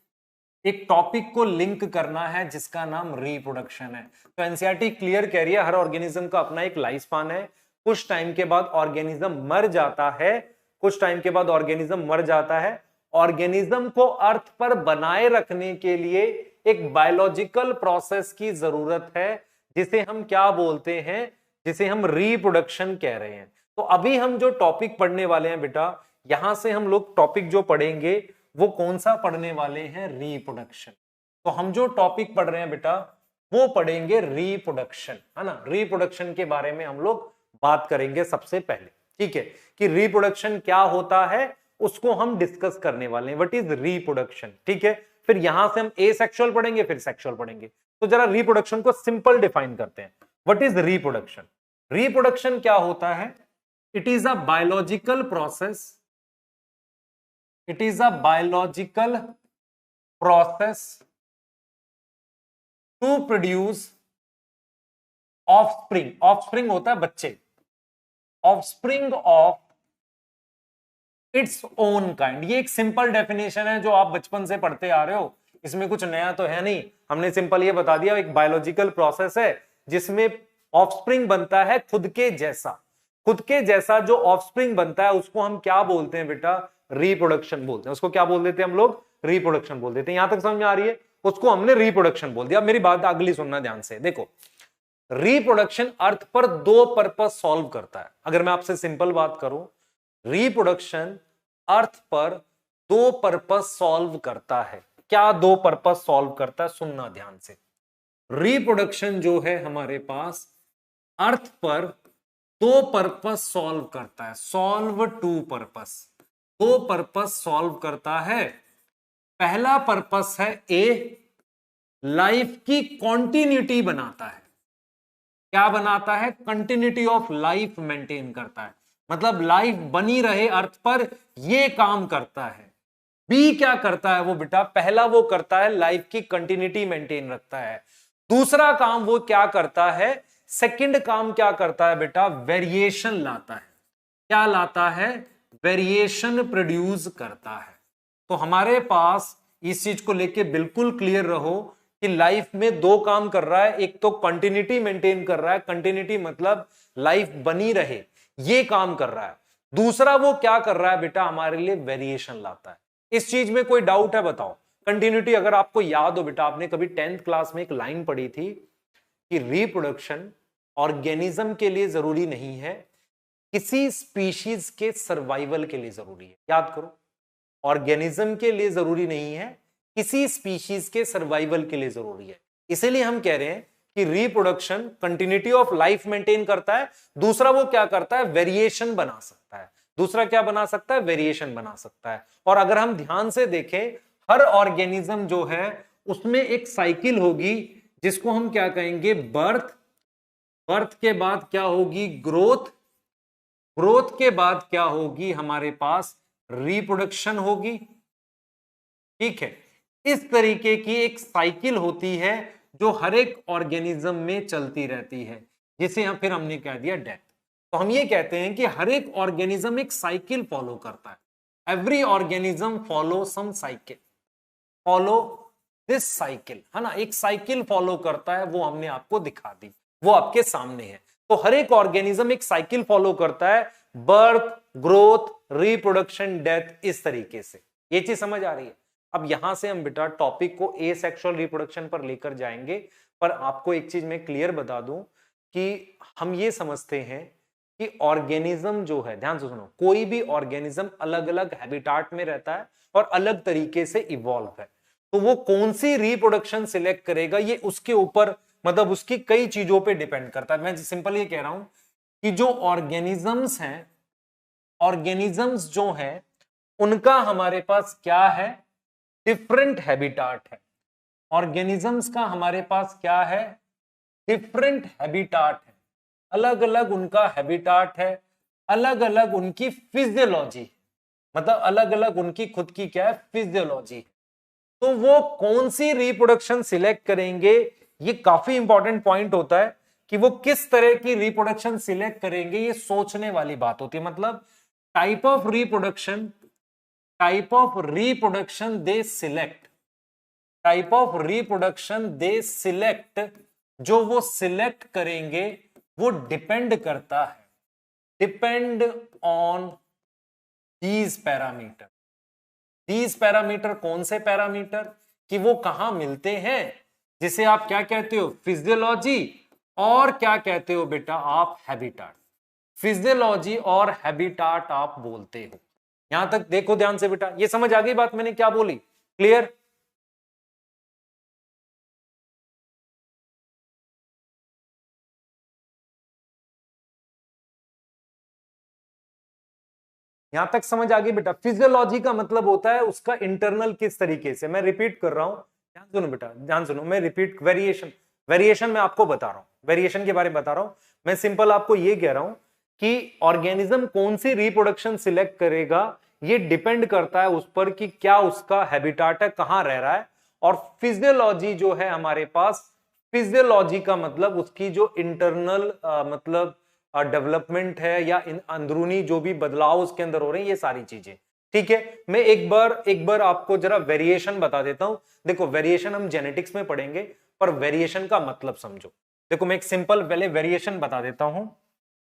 एक टॉपिक को लिंक करना है जिसका नाम रिप्रोडक्शन है। तो एनसीईआरटी क्लियर कह रही है हर ऑर्गेनिज्म का अपना एक लाइफ स्पान है, कुछ टाइम के बाद ऑर्गेनिज्म मर जाता है, कुछ टाइम के बाद ऑर्गेनिज्म मर जाता है। ऑर्गेनिज्म को अर्थ पर बनाए रखने के लिए एक बायोलॉजिकल प्रोसेस की जरूरत है, जिसे हम क्या बोलते हैं, जिसे हम रिप्रोडक्शन कह रहे हैं। तो अभी हम जो टॉपिक पढ़ने वाले हैं बेटा, यहां से हम लोग टॉपिक जो पढ़ेंगे वो कौन सा पढ़ने वाले हैं, रिप्रोडक्शन। तो हम जो टॉपिक पढ़ रहे हैं बेटा वो पढ़ेंगे रिप्रोडक्शन, है ना। रिप्रोडक्शन के बारे में हम लोग बात करेंगे सबसे पहले, ठीक है, कि रिप्रोडक्शन क्या होता है उसको हम डिस्कस करने वाले हैं, व्हाट इज रिप्रोडक्शन, ठीक है। फिर यहां से हम एसेक्सुअल पढ़ेंगे, फिर सेक्सुअल पढ़ेंगे। तो जरा रिप्रोडक्शन को सिंपल डिफाइन करते हैं। व्हाट इज रिप्रोडक्शन, रिप्रोडक्शन क्या होता है, it is a biological process, it is a biological process to produce offspring, offspring होता है बच्चे, offspring of its own kind। ये एक सिंपल डेफिनेशन है जो आप बचपन से पढ़ते आ रहे हो, इसमें कुछ नया तो है नहीं। हमने सिंपल ये बता दिया एक बायोलॉजिकल प्रोसेस है जिसमें ऑफस्प्रिंग बनता है खुद के जैसा। खुद के जैसा जो ऑफस्प्रिंग बनता है उसको हम क्या बोलते हैं बेटा, रिप्रोडक्शन बोलते हैं। उसको क्या बोल देते हैं हम लोग, रिप्रोडक्शन बोल देते हैं। यहां तक समझ में आ रही है, उसको हमने रिप्रोडक्शन बोल दिया। मेरी बात अगली सुनना ध्यान से, देखो रिप्रोडक्शन अर्थ पर दो पर्पस सॉल्व करता है। अगर मैं आपसे सिंपल बात करूं, रिप्रोडक्शन अर्थ पर दो पर्पस सॉल्व करता है। क्या दो पर्पस सॉल्व करता है, सुनना ध्यान से। रिप्रोडक्शन जो है हमारे पास अर्थ पर दो पर्पस सॉल्व करता है, सॉल्व टू पर्पस, दो पर्पस सॉल्व करता है। पहला पर्पस है ए, लाइफ की कॉन्टिन्यूटी बनाता है। क्या बनाता है, कंटिन्यूटी ऑफ लाइफ मेंटेन करता है, मतलब लाइफ बनी रहे अर्थ पर, ये काम करता है। बी क्या करता है वो बेटा, पहला वो करता है लाइफ की कंटिन्यूटी मेंटेन रखता है। दूसरा काम वो क्या करता है, सेकंड काम क्या करता है बेटा, वेरिएशन लाता है। क्या लाता है, वेरिएशन प्रोड्यूस करता है। तो हमारे पास इस चीज को लेके बिल्कुल क्लियर रहो कि लाइफ में दो काम कर रहा है। एक तो कंटिन्यूटी मेंटेन कर रहा है, कंटिन्यूटी मतलब लाइफ बनी रहे, ये काम कर रहा है। दूसरा वो क्या कर रहा है बेटा, हमारे लिए वेरिएशन लाता है। इस चीज में कोई डाउट है बताओ। कंटिन्यूटी अगर आपको याद हो बेटा, आपने कभी 10th क्लास में एक लाइन पढ़ी थी कि रिप्रोडक्शन ऑर्गेनिज्म के लिए जरूरी नहीं है, किसी स्पीशीज के सर्वाइवल के लिए जरूरी है। याद करो, ऑर्गेनिज्म के लिए जरूरी नहीं है, किसी स्पीशीज के सर्वाइवल के लिए जरूरी है। इसीलिए हम कह रहे हैं कि reproduction continuity of life maintain करता है। दूसरा वो क्या करता है, वेरिएशन बना सकता है। दूसरा क्या बना सकता है, वेरिएशन बना सकता है। और अगर हम ध्यान से देखें, हर ऑर्गेनिज्म जो है उसमें एक साइकिल होगी जिसको हम क्या कहेंगे, बर्थ। बर्थ के बाद क्या होगी, ग्रोथ। ग्रोथ के बाद क्या होगी, हमारे पास रिप्रोडक्शन होगी, ठीक है। इस तरीके की एक साइकिल होती है जो हर एक ऑर्गेनिज्म में चलती रहती है, जिसे हम फिर हमने कह दिया डेथ। तो हम ये कहते हैं कि हर एक ऑर्गेनिज्म एक साइकिल फॉलो करता है। Every organism follow some cycle, follow this cycle, है ना, एक साइकिल फॉलो करता है, वो हमने आपको दिखा दी, वो आपके सामने है। तो हर एक ऑर्गेनिज्म एक साइकिल फॉलो करता है, बर्थ, ग्रोथ, रिप्रोडक्शन, डेथ, इस तरीके से। ये चीज समझ आ रही है? अब यहां से हम बेटा टॉपिक को एसेक्सुअल रिप्रोडक्शन पर लेकर जाएंगे, पर आपको एक चीज मैं क्लियर बता दूं कि हम ये समझते हैं कि ऑर्गेनिज्म जो है, ध्यान से सुनो, कोई भी ऑर्गेनिज्म अलग अलग हैबिटाट में रहता है और अलग तरीके से इवॉल्व है। तो वो कौन सी रिप्रोडक्शन सिलेक्ट करेगा ये उसके ऊपर, मतलब उसकी कई चीजों पे डिपेंड करता है। मैं सिंपल ये कह रहा हूं कि जो ऑर्गेनिजम्स हैं, ऑर्गेनिजम्स जो हैं, उनका हमारे पास क्या है, डिफरेंट हैबिटाट है। ऑर्गेनिजम्स का हमारे पास क्या है, डिफरेंट हैबिटाट है, अलग अलग उनका हैबिटाट है, अलग अलग उनकी फिजियोलॉजी है, मतलब अलग अलग उनकी खुद की क्या है, फिजियोलॉजी है। तो वो कौन सी रिप्रोडक्शन सिलेक्ट करेंगे, ये काफी इंपॉर्टेंट पॉइंट होता है कि वो किस तरह की रिप्रोडक्शन सिलेक्ट करेंगे, ये सोचने वाली बात होती है। मतलब type of reproduction, type of reproduction they select, type of reproduction they select, जो वो सिलेक्ट करेंगे वो डिपेंड करता है, depend on these parameter. These parameter कौन से पैरामीटर, कि वो कहां मिलते हैं, जिसे आप क्या कहते हो, फिजियोलॉजी, और क्या कहते हो बेटा आप, हैबिटाट। फिजियोलॉजी और हैबिटाट आप बोलते हो। यहां तक देखो ध्यान से बेटा, ये समझ आ गई बात मैंने क्या बोली, क्लियर? यहां तक समझ आ गई बेटा? फिजियोलॉजी का मतलब होता है उसका इंटरनल किस तरीके से, मैं रिपीट कर रहा हूं, ध्यान सुनो बेटा, ध्यान सुनो, मैं रिपीट, वेरिएशन, वेरिएशन मैं आपको बता रहा हूं, वेरिएशन के बारे में बता रहा हूं। मैं सिंपल आपको ये कह रहा हूं कि ऑर्गेनिज्म कौन सी रिप्रोडक्शन सिलेक्ट करेगा, ये डिपेंड करता है उस पर कि क्या उसका हैबिटाट है, कहां रह रहा है। और फिजियोलॉजी जो है हमारे पास, फिजियोलॉजी का मतलब उसकी जो इंटरनल मतलब डेवलपमेंट है, या अंदरूनी जो भी बदलाव उसके अंदर हो रहे हैं, ये सारी चीजें। ठीक है, मैं एक बार आपको जरा वेरिएशन बता देता हूं। देखो वेरिएशन हम जेनेटिक्स में पढ़ेंगे, पर वेरिएशन का मतलब समझो। देखो मैं एक सिंपल पहले वेरिएशन बता देता हूं,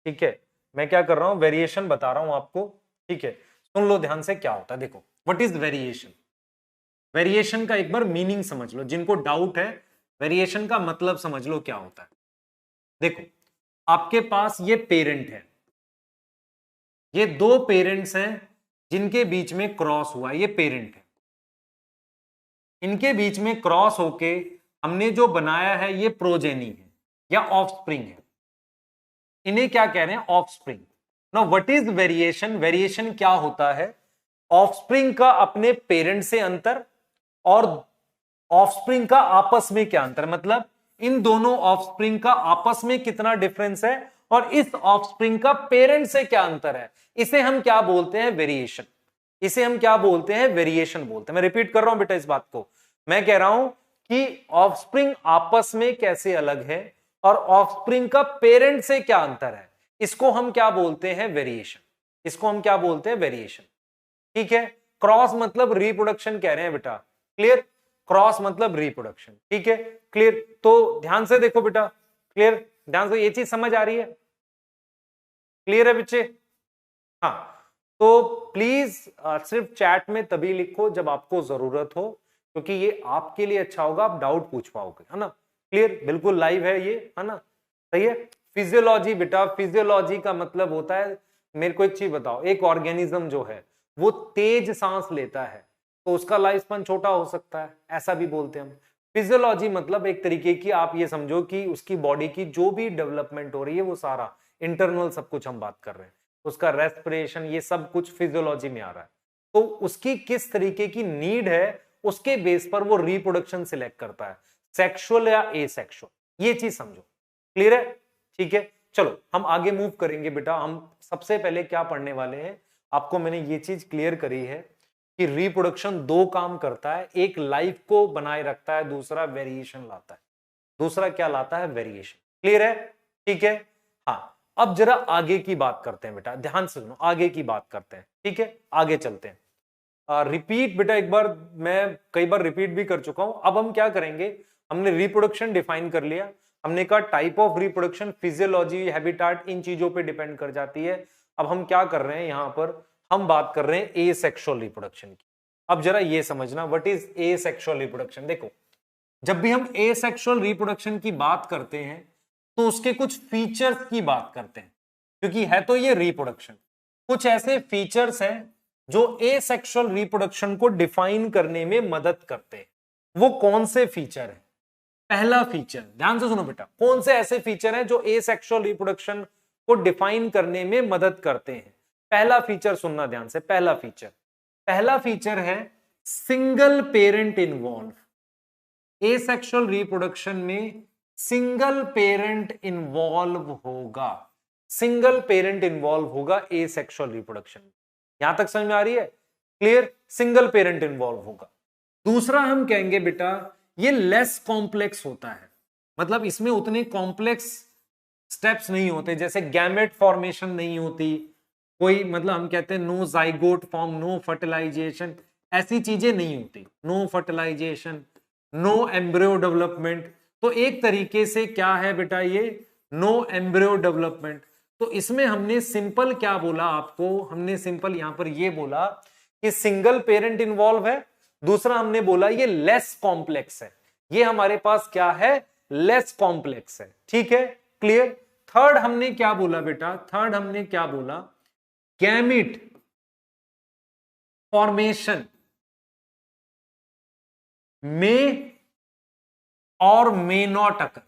ठीक है, मैं क्या कर रहा हूं, वेरिएशन बता रहा हूं आपको, ठीक है, सुन लो ध्यान से क्या होता है। देखो व्हाट इज वेरिएशन, वेरिएशन का एक बार मीनिंग समझ लो, जिनको डाउट है वेरिएशन का मतलब समझ लो क्या होता है। देखो आपके पास ये पेरेंट है, ये दो पेरेंट्स हैं जिनके बीच में क्रॉस हुआ है, ये पेरेंट है, इनके बीच में क्रॉस होके हमने जो बनाया है ये प्रोजेनी है या ऑफस्प्रिंग है, इन्हें क्या कह रहे हैं, offspring. Now what is variation, variation क्या होता है, ऑफस्प्रिंग का अपने पेरेंट से अंतर और ऑफस्प्रिंग का आपस में क्या अंतर, मतलब इन दोनों ऑफस्प्रिंग का आपस में कितना डिफरेंस है और इस ऑफस्प्रिंग का पेरेंट से क्या अंतर है, इसे हम क्या बोलते हैं, वेरिएशन। इसे हम क्या बोलते हैं, वेरिएशन बोलते हैं। मैं रिपीट कर रहा हूं बेटा इस बात को, मैं कह रहा हूं कि ऑफस्प्रिंग आपस में कैसे अलग है और ऑफस्प्रिंग का पेरेंट से क्या अंतर है, इसको हम क्या बोलते हैं, वेरिएशन। इसको हम क्या बोलते हैं, वेरिएशन। ठीक है, क्रॉस मतलब रिप्रोडक्शन कह रहे हैं बेटा, क्लियर, क्रॉस मतलब रिप्रोडक्शन, ठीक है, क्लियर। तो ध्यान से देखो बेटा, क्लियर, ध्यान से, ये चीज समझ आ रही है, क्लियर है बच्चे? हाँ, तो प्लीज सिर्फ चैट में तभी लिखो जब आपको जरूरत हो, क्योंकि ये आपके लिए अच्छा होगा, आप डाउट पूछ पाओगे, है ना, क्लियर, बिल्कुल लाइव है ये, है ना, सही है। फिजियोलॉजी बेटा, फिजियोलॉजी का मतलब होता है, मेरे को एक चीज बताओ, एक ऑर्गेनिज्म जो है वो तेज सांस लेता है तो उसका लाइफ स्पैन छोटा हो सकता है, ऐसा भी बोलते हैं हम। फिजियोलॉजी मतलब एक तरीके की, आप ये समझो कि उसकी बॉडी की जो भी डेवलपमेंट हो रही है वो सारा इंटरनल सब कुछ हम बात कर रहे हैं, उसका रेस्पिरेशन, ये सब कुछ फिजियोलॉजी में आ रहा है। तो उसकी किस तरीके की नीड है उसके बेस पर वो रिप्रोडक्शन सिलेक्ट करता है, सेक्सुअल या एसेक्सुअल, ये चीज समझो, क्लियर है? ठीक है, चलो हम आगे मूव करेंगे बेटा। हम सबसे पहले क्या पढ़ने वाले हैं, आपको मैंने ये चीज क्लियर करी है कि रिप्रोडक्शन दो काम करता है, एक लाइफ को बनाए रखता है, दूसरा वेरिएशन लाता है। दूसरा क्या लाता है, वेरिएशन, क्लियर है? ठीक है, हाँ, अब जरा आगे की बात करते हैं बेटा, ध्यान से सुनो, आगे की बात करते हैं, ठीक है, आगे चलते हैं। रिपीट बेटा, एक बार मैं कई बार रिपीट भी कर चुका हूं। अब हम क्या करेंगे, हमने रिप्रोडक्शन डिफाइन कर लिया, हमने कहा type of reproduction, physiology, habitat, इन चीजों पे डिपेंड कर जाती है। अब हम क्या कर रहे हैं, यहां पर हम बात कर रहे हैं एसेक्सुअल रिप्रोडक्शन की। अब जरा ये समझना व्हाट इज एसेक्सुअल रिप्रोडक्शन। देखो, जब भी हम एसेक्सुअल रिप्रोडक्शन की बात करते हैं तो उसके कुछ फीचर्स की बात करते हैं, क्योंकि है तो ये रिप्रोडक्शन। कुछ ऐसे फीचर्स हैं जो एसेक्सुअल रिप्रोडक्शन को डिफाइन करने में मदद करते हैं। वो कौन से फीचर है? पहला फीचर, ध्यान से सुनो बेटा, कौन से ऐसे फीचर हैं जो एसेक्सुअल रिप्रोडक्शन को डिफाइन करने में मदद करते हैं? पहला फीचर सुनना ध्यान से, पहला फीचर है single parent involve. Asexual reproduction में सिंगल पेरेंट इन्वॉल्व होगा, सिंगल पेरेंट इन्वॉल्व होगा एसेक्सुअल रिप्रोडक्शन में। यहां तक समझ में आ रही है? क्लियर, सिंगल पेरेंट इन्वॉल्व होगा। दूसरा हम कहेंगे बेटा ये लेस कॉम्प्लेक्स होता है, मतलब इसमें उतने कॉम्प्लेक्स स्टेप्स नहीं होते, जैसे गैमेट फॉर्मेशन नहीं होती कोई, मतलब हम कहते हैं no zygote form, no fertilization, ऐसी चीजें नहीं होती, no fertilization, no embryo development. तो एक तरीके से क्या है बेटा ये, नो एम्ब्रियो डेवलपमेंट। तो इसमें हमने सिंपल क्या बोला आपको, हमने सिंपल यहां पर ये बोला कि सिंगल पेरेंट इन्वॉल्व है। दूसरा हमने बोला ये लेस कॉम्प्लेक्स है, ये हमारे पास क्या है, लेस कॉम्प्लेक्स है। ठीक है, क्लियर। थर्ड हमने क्या बोला बेटा, थर्ड हमने क्या बोला, गैमिट फॉर्मेशन में और may not occur,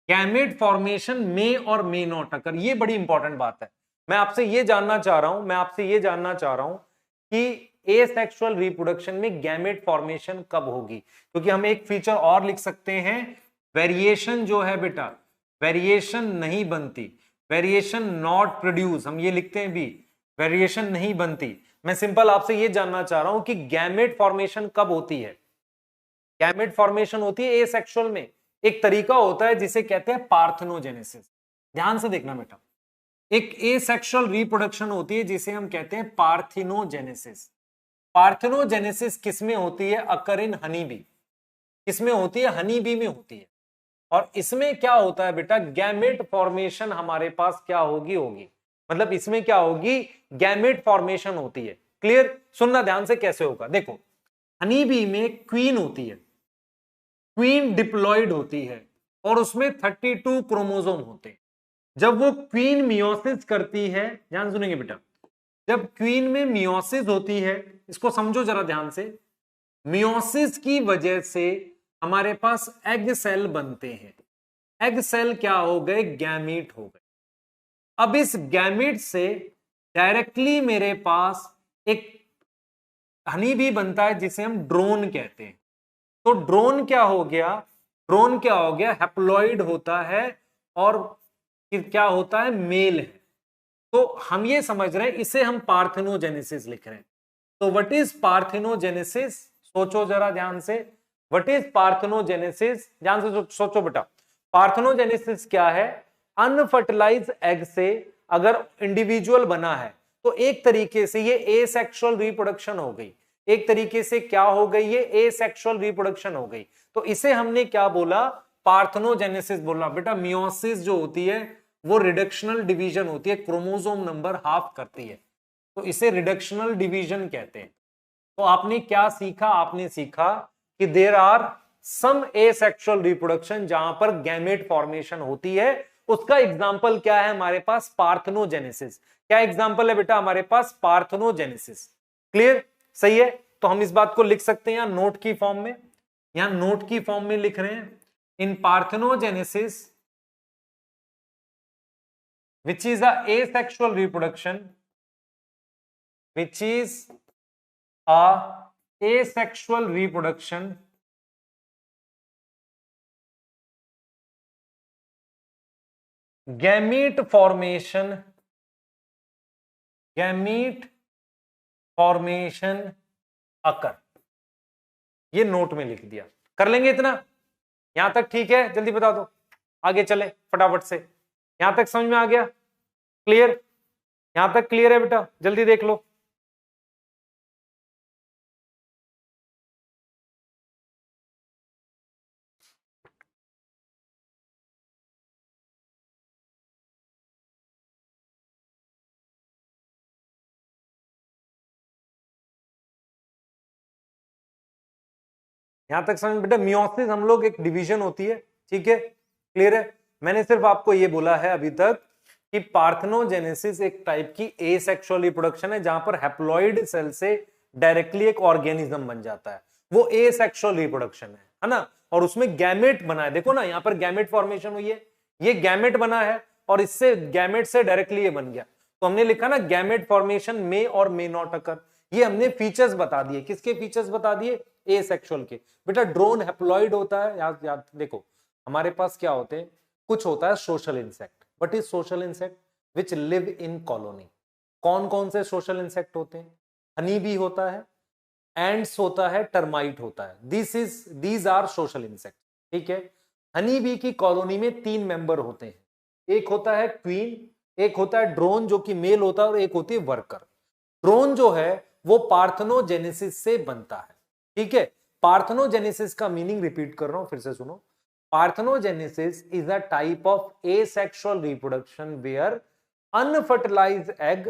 gamete formation में और मे नॉट अकर, ये बड़ी इंपॉर्टेंट बात है। मैं आपसे ये जानना चाह रहा हूं कि एसेक्सुअल रिप्रोडक्शन में गैमेट फॉर्मेशन कब होगी, क्योंकि हम एक फीचर और लिख सकते हैं, वेरिएशन जो है बेटा, वेरिएशन नहीं बनती, वेरिएशन नॉट प्रोड्यूस, हम ये लिखते हैं भी, वेरिएशन नहीं बनती। मैं सिंपल आपसे ये जानना चाह रहा हूं कि गैमेट फॉर्मेशन कब होती है। गैमेट फॉर्मेशन होती है एसेक्सुअल में, एक तरीका होता है जिसे कहते हैं पार्थेनोजेनेसिस। ध्यान से देखना बेटा, एक एसेक्सुअल रिप्रोडक्शन होती है जिसे हम कहते हैं पार्थिनोजेनेसिस। पार्थेनोजेनेसिस किसमें होती है, अकर इन हनी बी, किसमें होती है, हनी बी में होती है। और इसमें क्या होता है बेटा, गैमेट फॉर्मेशन हमारे पास क्या होगी, मतलब इसमें क्या होगी, गैमेट फॉर्मेशन होती है। क्लियर, सुनना ध्यान से कैसे होगा। देखो, हनी बी में क्वीन होती है, क्वीन डिप्लॉयड होती है और उसमें 32 क्रोमोसोम होते हैं। जब वो क्वीन मियोसिस करती है, ध्यान सुनेंगे बेटा, जब क्वीन में मियोसिस होती है, इसको समझो जरा ध्यान से, मियोसिस की वजह से हमारे पास एग सेल बनते हैं। एग सेल क्या हो गए, गैमीट हो गए। अब इस गैमीट से डायरेक्टली मेरे पास एक हनी भी बनता है जिसे हम ड्रोन कहते हैं। तो ड्रोन क्या हो गया, ड्रोन क्या हो गया, हैप्लॉइड होता है और क्या होता है, मेल है। तो हम ये समझ रहे हैं, इसे हम पार्थेनोजेनेसिस लिख रहे हैं। तो व्हाट इज पार्थेनोजेनेसिस, सोचो जरा ध्यान से, व्हाट इज पार्थेनोजेनेसिस, ध्यान से सोचो बेटा। पार्थेनोजेनेसिस क्या है, अनफर्टिलाइज्ड एग से अगर इंडिविजुअल बना है तो एक तरीके से ये एसेक्सुअल रिप्रोडक्शन हो गई, एक तरीके से क्या हो गई, ये एसेक्सुअल रिप्रोडक्शन हो गई। तो इसे हमने क्या बोला, पार्थेनोजेनेसिस बोला। बेटा मियोसिस जो होती है वो रिडक्शनल डिवीजन होती है, क्रोमोसोम नंबर हाफ करती है, तो इसे रिडक्शनल डिवीजन कहते हैं। तो आपने क्या सीखा, आपने सीखा कि there are some asexual reproduction जहां पर गैमेट फॉर्मेशन होती है। उसका एग्जांपल क्या है हमारे पास, पार्थेनोजेनेसिस। क्या एग्जांपल है बेटा हमारे पास, पार्थेनोजेनेसिस। क्लियर, सही है। तो हम इस बात को लिख सकते हैं यहां नोट की फॉर्म में, यहां नोट की फॉर्म में लिख रहे हैं, इन parthenogenesis which is a asexual reproduction, which is a asexual reproduction gamete formation occur। ये नोट में लिख दिया, कर लेंगे इतना, यहां तक ठीक है, जल्दी बता दो, आगे चले फटाफट से। यहां तक समझ में आ गया, क्लियर, यहां तक क्लियर है बेटा, जल्दी देख लो। यहां तक समझ बेटा, मियोसिस हम लोग एक डिवीजन होती है, ठीक है, क्लियर है। मैंने सिर्फ आपको ये बोला है अभी तक कि पार्थेनोजेनेसिस एक टाइप की एसेक्सुअल रिप्रोडक्शन है, जहां पर हैप्लॉइड सेल से डायरेक्टली एक ऑर्गेनिज्म बन जाता है, वो एसेक्सुअल रिप्रोडक्शन है ना। और उसमें गैमेट बना है, देखो ना यहां पर गैमेट फॉर्मेशन हुई है, ये गैमेट बना है और इससे गैमेट से डायरेक्टली ये बन गया, तो हमने लिखा ना gamete formation may or may not अकर। ये हमने फीचर्स बता दिए, किसके फीचर्स बता दिए, एसेक्सुअल के। बेटा ड्रोन हैप्लॉइड होता है, याद याद देखो हमारे पास क्या होते हैं, कुछ होता है social insect. What is social insect? Which live in colony. कौन कौन से सोशल इंसेक्ट होते हैं? हनी बी होता है, एंड्स होता है, टर्माइट होता है, दीज आर सोशल इंसेक्ट, ठीक है। हनी बी की कॉलोनी में 3 मेंबर होते हैं, एक होता है क्वीन, एक होता है ड्रोन जो कि मेल होता है, और एक होती है वर्कर। ड्रोन जो है वो पार्थेनोजेनेसिस से बनता है, ठीक है। पार्थेनोजेनेसिस का मीनिंग रिपीट कर रहा हूं, फिर से सुनो। Parthenogenesis is a type of asexual reproduction where unfertilized egg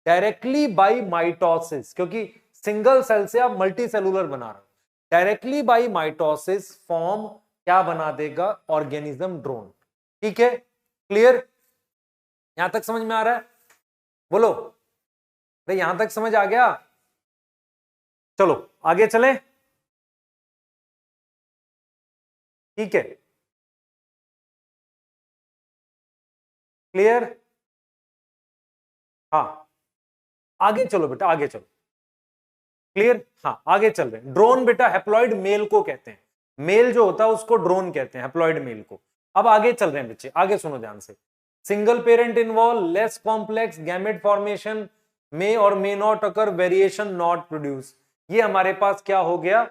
directly by mitosis, क्योंकि सिंगल सेल से आप मल्टी सेलुलर बना रहे हो, डायरेक्टली बाय माइटोसिस फॉर्म क्या बना देगा, ऑर्गेनिज्म ड्रोन, ठीक है, क्लियर। यहां तक समझ में आ रहा है? बोलो भाई, यहां तक समझ आ गया? चलो आगे चले, ठीक है, क्लियर। हाँ आगे चलो बेटा, आगे चलो, क्लियर। हाँ आगे चल रहे हैं। ड्रोन बेटा हैप्लॉइड मेल को कहते हैं, मेल जो होता है उसको ड्रोन कहते हैं, हैप्लॉइड मेल को। अब आगे चल रहे हैं बच्चे, आगे सुनो ध्यान से। Single parent involve, less complex gamete formation, may or may not occur, variation not produce. ये हमारे पास क्या हो गया,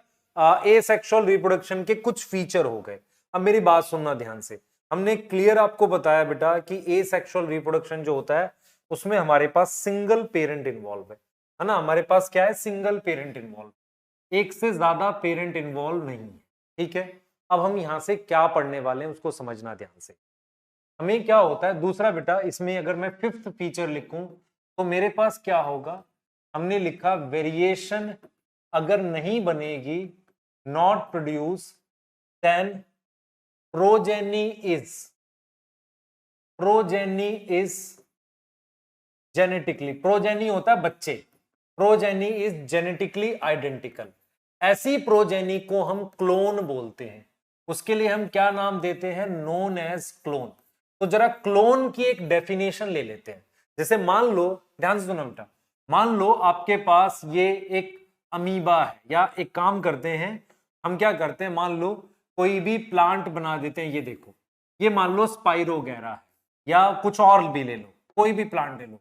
एसेक्सुअल रिप्रोडक्शन के कुछ फीचर हो गए। अब मेरी बात सुनना ध्यान से, हमने क्लियर आपको बताया बेटा कि एसेक्सुअल रिप्रोडक्शन जो होता है उसमें हमारे पास सिंगल पेरेंट इन्वॉल्व है ना, हमारे पास क्या है, सिंगल पेरेंट इन्वॉल्व, एक से ज्यादा पेरेंट इन्वॉल्व नहीं है, ठीक है। अब हम यहां से क्या पढ़ने वाले हैं उसको समझना ध्यान से। हमें क्या होता है दूसरा बेटा, इसमें अगर मैं 5th फीचर लिखूं तो मेरे पास क्या होगा, हमने लिखा वेरिएशन अगर नहीं बनेगी, not produce, then progeny is genetically, progeny होता है बच्चे, प्रोजेनी इज जेनेटिकली आइडेंटिकल। ऐसी प्रोजेनी को हम क्लोन बोलते हैं, उसके लिए हम क्या नाम देते हैं, नोन एज क्लोन। तो जरा क्लोन की एक डेफिनेशन ले लेते हैं। जैसे मान लो, ध्यान से सुनो बेटा, मान लो आपके पास ये एक अमीबा है, या एक काम करते हैं हम क्या करते हैं, मान लो कोई भी प्लांट बना देते हैं, ये देखो ये मान लो स्पाइरोगैरा है, या कुछ और भी ले लो, कोई भी प्लांट ले लो।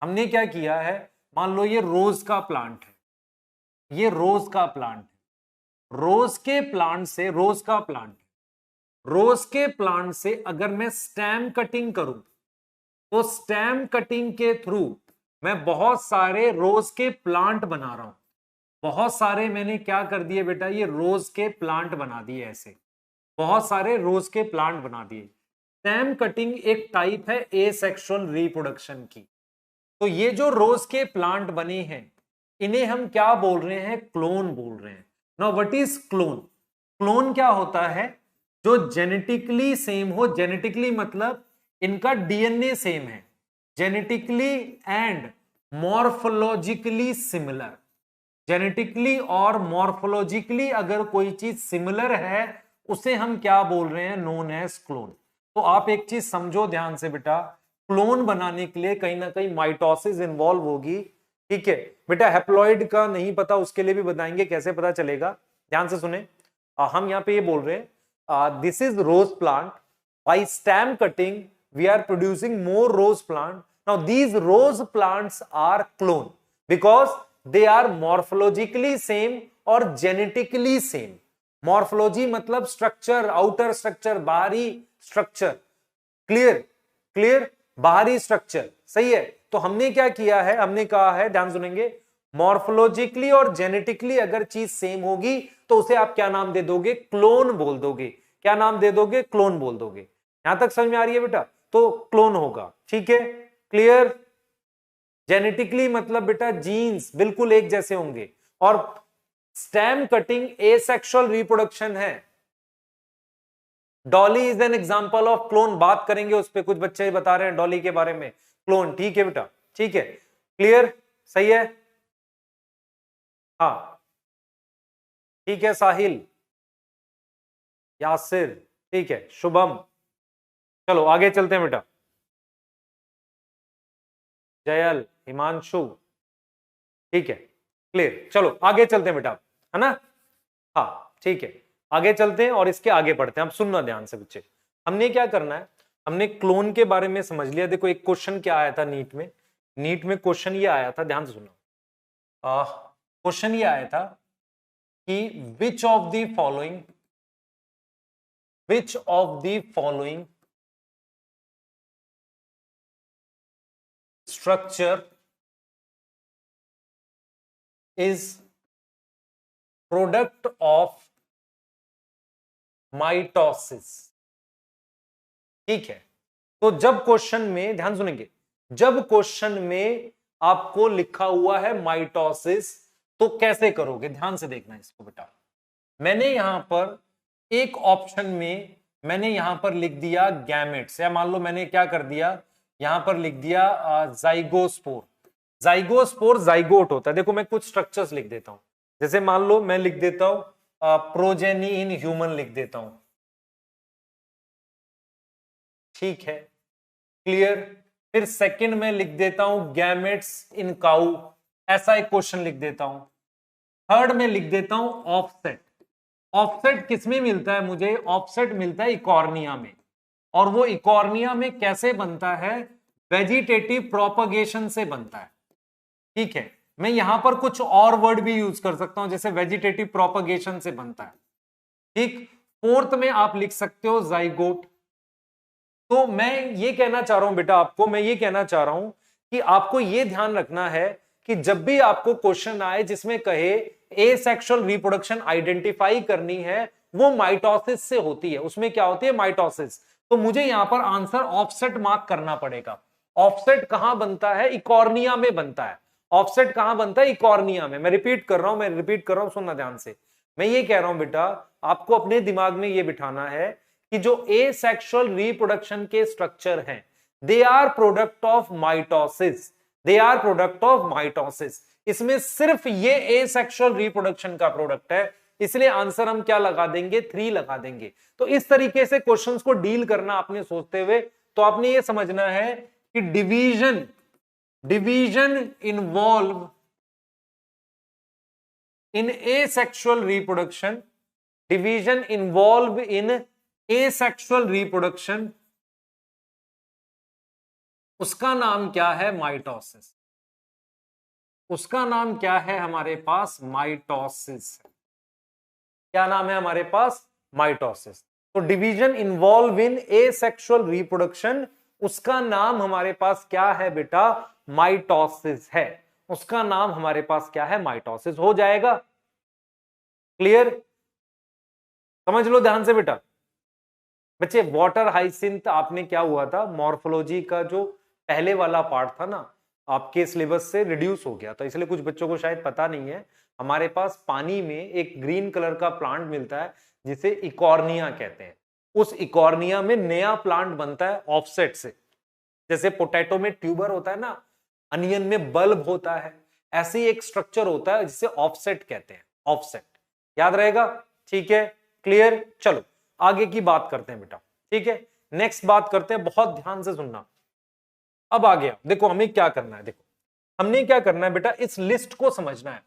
हमने क्या किया है, मान लो ये रोज का प्लांट है, ये रोज का प्लांट है, रोज के प्लांट से, रोज का प्लांट, रोज के प्लांट से अगर मैं स्टेम कटिंग करूं, तो स्टेम कटिंग के थ्रू मैं बहुत सारे रोज के प्लांट बना रहा हूं, बहुत सारे मैंने क्या कर दिए बेटा, ये रोज के प्लांट बना दिए, ऐसे बहुत सारे रोज के प्लांट बना दिए। स्टेम कटिंग एक टाइप है एसेक्सुअल रिप्रोडक्शन की। तो ये जो रोज के प्लांट बने हैं इन्हें हम क्या बोल रहे हैं, क्लोन बोल रहे हैं। Now what is clone? Clone क्या होता है, जो जेनेटिकली सेम हो, जेनेटिकली मतलब इनका डीएनए सेम है, genetically and morphologically similar. Genetically और मॉर्फोलॉजिकली अगर कोई चीज सिमिलर है उसे हम क्या बोल रहे हैं, नोन एज क्लोन। तो आप एक चीज समझो ध्यान से बेटा, क्लोन बनाने के लिए कहीं ना कहीं माइटोसिस इन्वॉल्व होगी, ठीक है बेटा। हैप्लॉइड का नहीं पता, उसके लिए भी बताएंगे कैसे पता चलेगा, ध्यान से सुने। हम यहाँ पे ये बोल रहे हैं this is rose plant, by stem cutting we are producing more rose plant. Now these rose plants are clone because they are morphologically same और जेनेटिकली सेम। मॉर्फोलॉजी मतलब स्ट्रक्चर, आउटर स्ट्रक्चर, बाहरी स्ट्रक्चर, क्लियर क्लियर, बाहरी structure, सही है। तो हमने क्या किया है, हमने कहा है, ध्यान सुनेंगे, मॉर्फोलॉजिकली और जेनेटिकली अगर चीज सेम होगी तो उसे आप क्या नाम दे दोगे, क्लोन बोल दोगे। क्या नाम दे दोगे, क्लोन बोल दोगे। यहां तक समझ में आ रही है बेटा? तो क्लोन होगा, ठीक है, क्लियर। जेनेटिकली मतलब बेटा जीन्स बिल्कुल एक जैसे होंगे, और स्टेम कटिंग एसेक्सुअल रिप्रोडक्शन है। Dolly is an example of clone, बात करेंगे उस पे, कुछ बच्चे बता रहे हैं डॉली के बारे में, क्लोन। ठीक है बेटा, ठीक है, क्लियर, सही है, हाँ ठीक है, साहिल, यासिर, ठीक है, शुभम, चलो आगे चलते हैं बेटा, जयल, हिमांशु, ठीक है, क्लियर, चलो आगे चलते हैं बेटा, है ना, हाँ ठीक है, आगे चलते हैं और इसके आगे बढ़ते हैं। अब सुनना ध्यान से बच्चे, हमने क्या करना है, हमने क्लोन के बारे में समझ लिया। देखो एक क्वेश्चन क्या आया था नीट में, नीट में क्वेश्चन ये आया था, ध्यान से सुनो, क्वेश्चन ये आया था कि which of the following structure is product of mitosis. ठीक है, तो जब क्वेश्चन में, ध्यान सुनेंगे, जब क्वेश्चन में आपको लिखा हुआ है माइटोसिस, तो कैसे करोगे, ध्यान से देखना इसको बेटा। मैंने यहां पर एक ऑप्शन में मैंने यहां पर लिख दिया गैमेट्स, या मान लो मैंने क्या कर दिया, यहां पर लिख दिया जाइगोस्पोर। जाइगोस्पोर जाइगोट होता है। देखो मैं कुछ स्ट्रक्चर्स लिख देता हूं, जैसे मान लो मैं लिख देता हूं प्रोजेनी इन ह्यूमन लिख देता हूं, ठीक है, क्लियर। फिर सेकंड में लिख देता हूं गैमेट्स इन काउ, ऐसा एक क्वेश्चन लिख देता हूं। थर्ड में लिख देता हूं ऑफसेट। ऑफसेट किसमें मिलता है मुझे, ऑफसेट मिलता है इकॉर्निया में, और वो इकॉर्निया में कैसे बनता है, वेजिटेटिव प्रोपगेशन से बनता है। ठीक है, मैं यहां पर कुछ और वर्ड भी यूज कर सकता हूं, जैसे वेजिटेटिव प्रोपगेशन से बनता है। ठीक, फोर्थ में आप लिख सकते हो जाइगोट। तो मैं ये कहना चाह रहा हूं बेटा आपको, मैं ये कहना चाह रहा हूं कि आपको ये ध्यान रखना है कि जब भी आपको क्वेश्चन आए जिसमें कहे एसेक्सुअल रिप्रोडक्शन आइडेंटिफाई करनी है, वो माइटोसिस से होती है, उसमें क्या होती है, माइटोसिस, तो मुझे यहां पर आंसर ऑफसेट मार्क करना पड़ेगा। ऑफसेट कहां बनता है, इकॉर्निया में बनता है। ऑफसेट कहां बनता है, इकॉर्निया में। मैं रिपीट कर रहा हूं, सुनना ध्यान से। मैं ये कह रहा हूं बेटा, आपको अपने दिमाग में ये बिठाना है कि जो एसेक्सुअल रिप्रोडक्शन के स्ट्रक्चर हैं, they are product of mitosis, they are product of mitosis. इसमें सिर्फ ये एसेक्सुअल रिप्रोडक्शन का प्रोडक्ट है, इसलिए आंसर हम क्या लगा देंगे, 3 लगा देंगे। तो इस तरीके से क्वेश्चंस को डील करना आपने सोचते हुए, तो आपने ये समझना है कि division involve in asexual reproduction, division involve in asexual reproduction, उसका नाम क्या है, माइटोसिस। उसका नाम क्या है हमारे पास, माइटोसिस। क्या नाम है हमारे पास, माइटोसिस। तो division involve in asexual reproduction, उसका नाम हमारे पास क्या है बेटा, माइटोसिस है। उसका नाम हमारे पास क्या है, माइटोसिस। हो जाएगा क्लियर, समझ लो ध्यान से बेटा। बच्चे वाटर हाइसिंथ आपने क्या हुआ था, मॉर्फोलॉजी का जो पहले वाला पार्ट था ना, आपके सिलेबस से रिड्यूस हो गया था, इसलिए कुछ बच्चों को शायद पता नहीं है। हमारे पास पानी में एक ग्रीन कलर का प्लांट मिलता है जिसे इकॉर्निया कहते हैं। उस इकॉर्निया में नया प्लांट बनता है ऑफसेट से। जैसे पोटैटो में ट्यूबर होता है ना, अनियन में बल्ब होता है, ऐसे ही एक स्ट्रक्चर होता है जिसे ऑफसेट कहते हैं, ऑफसेट। याद रहेगा, ठीक है, क्लियर। चलो आगे की बात करते हैं बेटा, ठीक है, नेक्स्ट बात करते हैं, बहुत ध्यान से सुनना। अब आ गया, देखो हमें क्या करना है, देखो हमने क्या करना है बेटा, इस लिस्ट को समझना है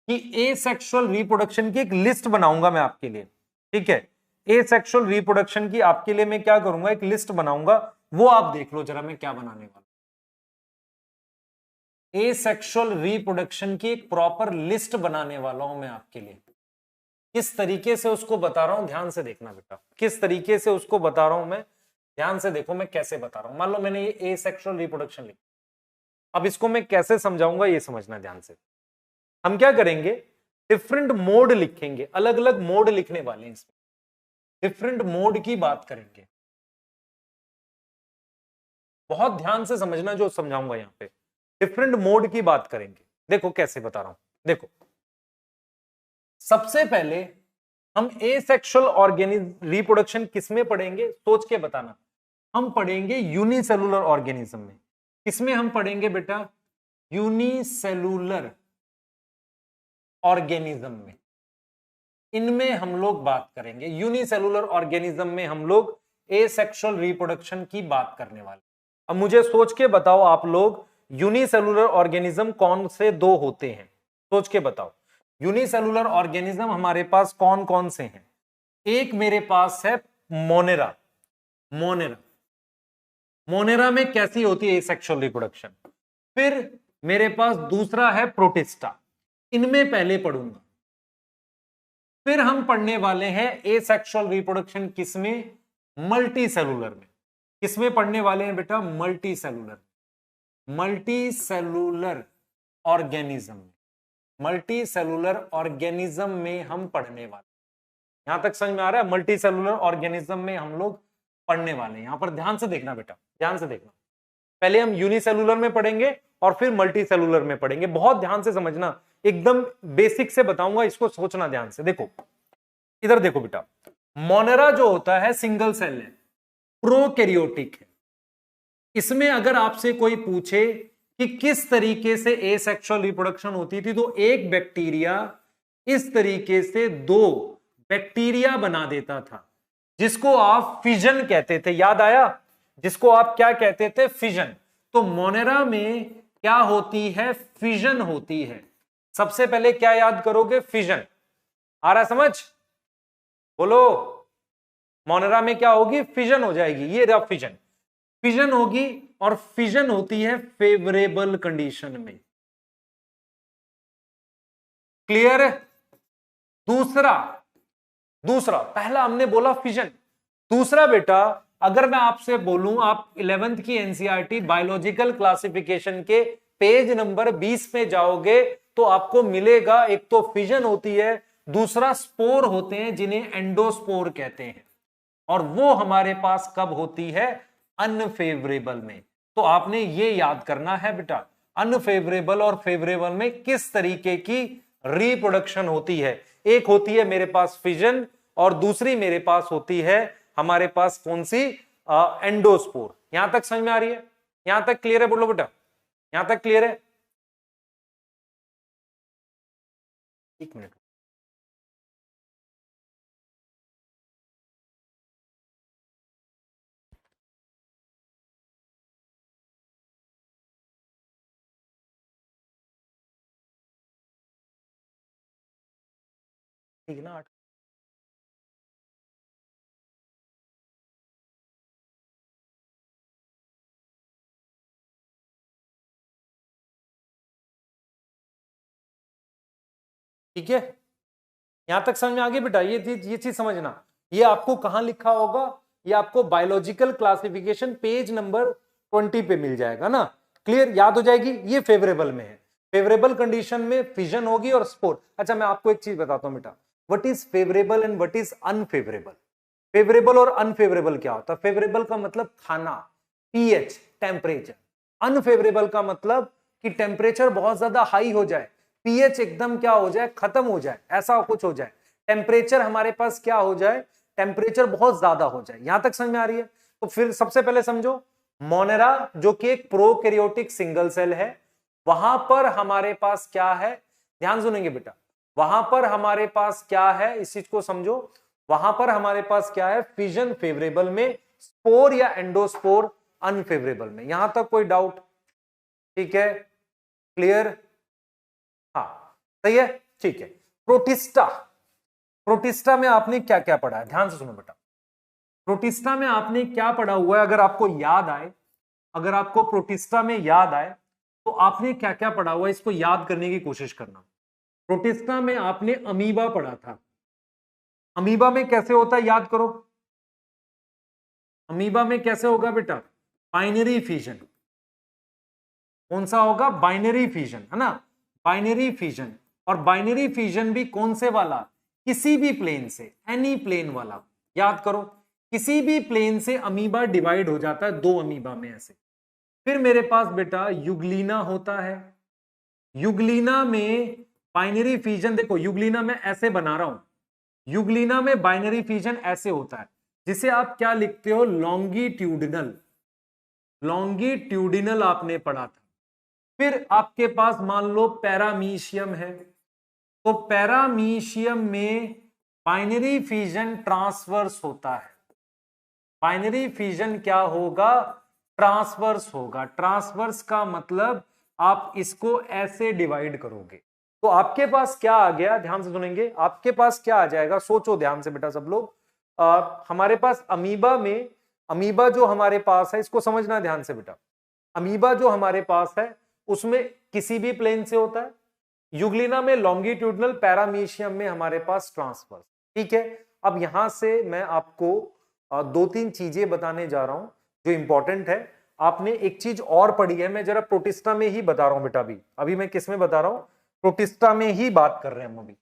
कि एसेक्सुअल रिप्रोडक्शन की एक लिस्ट बनाऊंगा मैं आपके लिए, ठीक है। एसेक्सुअल रिप्रोडक्शन की आपके लिए मैं क्या करूंगा, एक लिस्ट बनाऊंगा, वो आप देख लो जरा मैं क्या बनाने वाला। एसेक्सुअल रिप्रोडक्शन की एक प्रॉपर लिस्ट बनाने वाला हूं मैं आपके लिए। किस तरीके से उसको बता रहा हूं, ध्यान से देखना बेटा, किस तरीके से उसको बता रहा हूं मैं, ध्यान से देखो मैं कैसे बता रहा हूं। मान लो मैंने ये एसेक्सुअल रिप्रोडक्शन लिखा, अब इसको मैं कैसे समझाऊंगा ये समझना ध्यान से। हम क्या करेंगे, डिफरेंट मोड लिखेंगे, अलग अलग मोड लिखने वाले हैं इसमें, डिफरेंट मोड की बात करेंगे। बहुत ध्यान से समझना जो समझाऊंगा यहां पे, डिफरेंट मोड की बात करेंगे। देखो कैसे बता रहा हूं, देखो सबसे पहले हम एसेक्सुअल ऑर्गेनिज्म रिप्रोडक्शन किसमें पढ़ेंगे, सोच के बताना। हम पढ़ेंगे यूनिसेलुलर ऑर्गेनिज्म में। किसमें हम पढ़ेंगे बेटा? यूनिसेलुलर ऑर्गेनिज्म में। इनमें हम लोग बात करेंगे। यूनिसेलुलर ऑर्गेनिज्म में हम लोग एसेक्सुअल रिप्रोडक्शन की बात करने वाले। अब मुझे सोच के बताओ आप लोग, यूनिसेलुलर ऑर्गेनिज्म कौन से दो होते हैं? सोच के बताओ, यूनिसेलुलर ऑर्गेनिज्म हमारे पास कौन कौन से हैं? एक मेरे पास है मोनेरा। मोनेरा, मोनेरा में कैसी होती है एसेक्सुअल रिप्रोडक्शन। फिर मेरे पास दूसरा है प्रोटिस्टा, इनमें पहले पढ़ूंगा। फिर हम पढ़ने वाले हैं एसेक्सुअल रिप्रोडक्शन किसमें? मल्टी सेलुलर में। किसमें पढ़ने वाले हैं बेटा? Multi cellular. Multi cellular organism, multi cellular organism में हम पढ़ने वाले। यहां तक समझ में आ रहा है? मल्टी सेलुलर ऑर्गेनिज्म में हम लोग पढ़ने वाले हैं। यहां पर ध्यान से देखना बेटा, ध्यान से देखना। पहले हम यूनिसेलुलर में पढ़ेंगे और फिर मल्टी सेलुलर में पढ़ेंगे। बहुत ध्यान से समझना, एकदम बेसिक से बताऊंगा, इसको सोचना ध्यान से। देखो इधर देखो बेटा, मोनेरा जो होता है सिंगल सेल है, प्रोकैरियोटिक है। इसमें अगर आपसे कोई पूछे कि किस तरीके से एसेक्सुअल रिप्रोडक्शन होती थी, तो एक बैक्टीरिया इस तरीके से दो बैक्टीरिया बना देता था, जिसको आप फिजन कहते थे। याद आया? जिसको आप क्या कहते थे? फिजन। तो मोनेरा में क्या होती है? फिजन होती है। सबसे पहले क्या याद करोगे? फिजन। आ रहा समझ? बोलो, मोनेरा में क्या होगी? फिजन हो जाएगी। ये रहा फिजन, फिजन होगी। और फिजन होती है फेवरेबल कंडीशन में। क्लियर है? दूसरा, पहला हमने बोला फिजन। दूसरा बेटा, अगर मैं आपसे बोलूं, आप 11th की एनसीईआरटी बायोलॉजिकल क्लासिफिकेशन के पेज नंबर 20 पे जाओगे तो आपको मिलेगा, एक तो फिजन होती है, दूसरा स्पोर होते हैं जिन्हें एंडोस्पोर कहते हैं। और वो हमारे पास कब होती है? अनफेवरेबल में। तो आपने ये याद करना है बेटा, अनफेवरेबल और फेवरेबल में किस तरीके की रिप्रोडक्शन होती है। एक होती है मेरे पास फिजन और दूसरी मेरे पास होती है हमारे पास कौन सी? एंडोस्पोर। यहां तक समझ में आ रही है? यहां तक क्लियर है? बोलो बेटा, यहां तक क्लियर है? एक मिनट, ठीक ना? ठीक है, यहां तक समझ में आ गई बेटा? ये चीज समझना। ये आपको कहां लिखा होगा? ये आपको बायोलॉजिकल क्लासिफिकेशन पेज नंबर 20 पे मिल जाएगा ना। क्लियर? याद हो जाएगी। ये फेवरेबल में है, फेवरेबल कंडीशन में फिजन होगी और स्पोर। अच्छा, मैं आपको एक चीज बताता हूं बेटा, what is favourable and what is unfavourable. Favourable और अनफेवरेबल क्या होता है? फेवरेबल का मतलब खाना, पीएच, टेम्परेचर। अनफेवरेबल का मतलब कि टेम्परेचर बहुत ज्यादा हाई हो जाए, पीएच एकदम क्या हो जाए? खत्म हो जाए, ऐसा कुछ हो जाए। टेम्परेचर हमारे पास क्या हो जाए? टेम्परेचर बहुत ज्यादा हो जाए। यहां तक समझ में आ रही है? तो फिर सबसे पहले समझो, मोनेरा जो कि एक प्रोकैरियोटिक सिंगल सेल है, वहां पर हमारे पास क्या है? ध्यान सुनेंगे बेटा, वहां पर हमारे पास क्या है? इस चीज को समझो। वहां पर हमारे पास क्या है? फिजन फेवरेबल में, स्पोर या एंडोस्पोर अनफेवरेबल में। यहां तक कोई डाउट? ठीक है, क्लियर? हाँ, सही है, ठीक है। प्रोटिस्टा, प्रोटिस्टा में आपने क्या क्या पढ़ा है? ध्यान से सुनो बेटा, प्रोटिस्टा में आपने क्या पढ़ा हुआ है? अगर आपको याद आए, अगर आपको प्रोटिस्टा में याद आए तो आपने क्या क्या पढ़ा हुआ है, इसको याद करने की कोशिश करना। प्रोटिस्टा में आपने अमीबा पढ़ा था। अमीबा में कैसे होता है याद करो। अमीबा में कैसे होगा बेटा? Binary fission. कौन सा होगा? बाइनरी फिजन, है ना? Binary fission. और बाइनरी फिजन भी कौन से वाला? किसी भी प्लेन से, एनी प्लेन वाला। याद करो, किसी भी प्लेन से अमीबा डिवाइड हो जाता है, दो अमीबा में ऐसे। फिर मेरे पास बेटा युगलीना होता है। युगलीना में बाइनरी फिजन देखो, यूग्लिना में ऐसे बना रहा हूं, यूग्लिना में बाइनरी फिजन ऐसे होता है, जिसे आप क्या लिखते हो, लॉन्गिट्यूडिनल। लॉन्गिट्यूडिनल आपने पढ़ा था। फिर आपके पास मान लो पैरामीशियम है, तो पैरामीशियम में बाइनरी फिजन ट्रांसवर्स होता है। बाइनरी फिजन क्या होगा, ट्रांसवर्स होगा। ट्रांसवर्स का मतलब आप इसको ऐसे डिवाइड करोगे, तो आपके पास क्या आ गया, ध्यान से सुनेंगे, आपके पास क्या आ जाएगा, सोचो ध्यान से बेटा सब लोग। हमारे पास अमीबा में, अमीबा जो हमारे पास है, इसको समझना ध्यान से बेटा, अमीबा जो हमारे पास है उसमें किसी भी प्लेन से होता है, यूग्लिना में लॉन्गिट्यूडनल, पैरामीशियम में हमारे पास ट्रांसवर्स। ठीक है, अब यहां से मैं आपको दो तीन चीजें बताने जा रहा हूं जो इंपॉर्टेंट है। आपने एक चीज और पढ़ी है, मैं जरा प्रोटिस्टा में ही बता रहा हूं बेटा, अभी अभी मैं किस में बता रहा हूं, प्रोटिस्टा में ही बात कर रहे हैं हम, अभी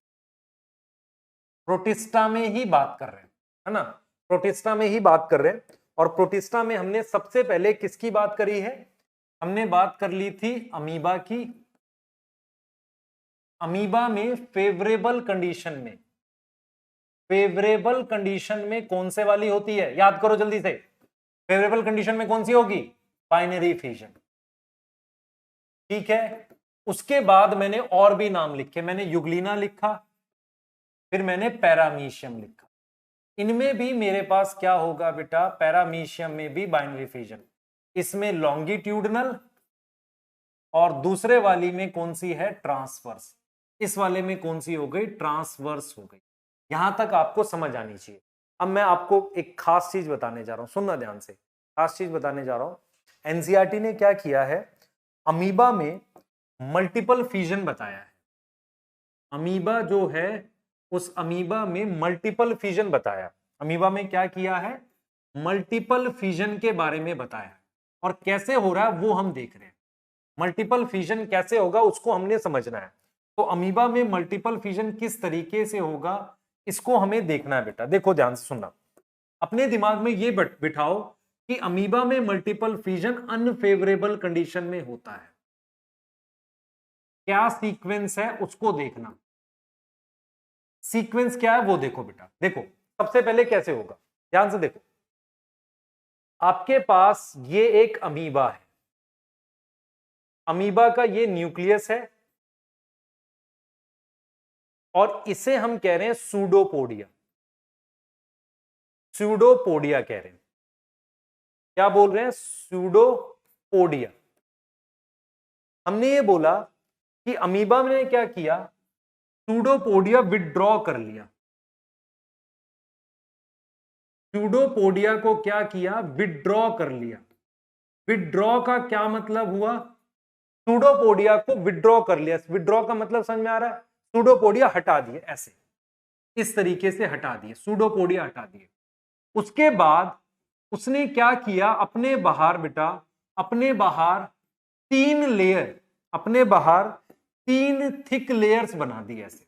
प्रोटिस्टा में ही बात कर रहे हैं, है ना, प्रोटिस्टा में ही बात कर रहे हैं। और प्रोटिस्टा में हमने सबसे पहले किसकी बात करी है, हमने बात कर ली थी अमीबा की। अमीबा में फेवरेबल कंडीशन में, फेवरेबल कंडीशन में कौन से वाली होती है, याद करो जल्दी से, फेवरेबल कंडीशन में कौन सी होगी, बाइनरी फिजन। ठीक है, उसके बाद मैंने और भी नाम लिखे, मैंने यूग्लिना लिखा, फिर मैंने पैरामीशियम लिखा। इनमें भी मेरे पास क्या होगा बेटा, पैरामीशियम में भी बाइनरी फिजन, इसमें लॉन्गिट्यूडनल, और दूसरे वाली में कौन सी है, ट्रांसवर्स। इस वाले में कौन सी हो गई, ट्रांसवर्स हो गई। यहां तक आपको समझ आनी चाहिए। अब मैं आपको एक खास चीज बताने जा रहा हूं, सुनना ध्यान से, खास चीज बताने जा रहा हूं। एनसीईआरटी ने क्या किया है, अमीबा में मल्टीपल फिजन बताया है। अमीबा जो है, उस अमीबा में मल्टीपल फिजन बताया। अमीबा में क्या किया है, मल्टीपल फिजन के बारे में बताया है, और कैसे हो रहा है वो हम देख रहे हैं। मल्टीपल फिजन कैसे होगा उसको हमने समझना है। तो अमीबा में मल्टीपल फिजन किस तरीके से होगा, इसको हमें देखना है बेटा। देखो ध्यान से सुनना, अपने दिमाग में ये बिठाओ कि अमीबा में मल्टीपल फिजन अनफेवरेबल कंडीशन में होता है। क्या सीक्वेंस है उसको देखना, सीक्वेंस क्या है वो देखो बेटा। देखो सबसे पहले कैसे होगा, ध्यान से देखो, आपके पास ये एक अमीबा है, अमीबा का ये न्यूक्लियस है, और इसे हम कह रहे हैं सूडोपोडिया। सूडोपोडिया कह रहे हैं, क्या बोल रहे हैं, सूडोपोडिया। हमने ये बोला कि अमीबा ने क्या किया, सूडोपोडिया विड्रॉ कर लिया। सूडोपोडिया को क्या किया, विड्रॉ कर लिया। विड्रॉ का क्या मतलब हुआ, सूडोपोडिया को विड्रॉ कर लिया। विड्रॉ का मतलब समझ में आ रहा है, सूडोपोडिया हटा दिए, ऐसे इस तरीके से हटा दिए, सूडोपोडिया हटा दिए। उसके बाद उसने क्या किया, अपने बाहर बेटा, अपने बाहर तीन लेयर, अपने बाहर तीन थिक लेयर्स बना दी, ऐसे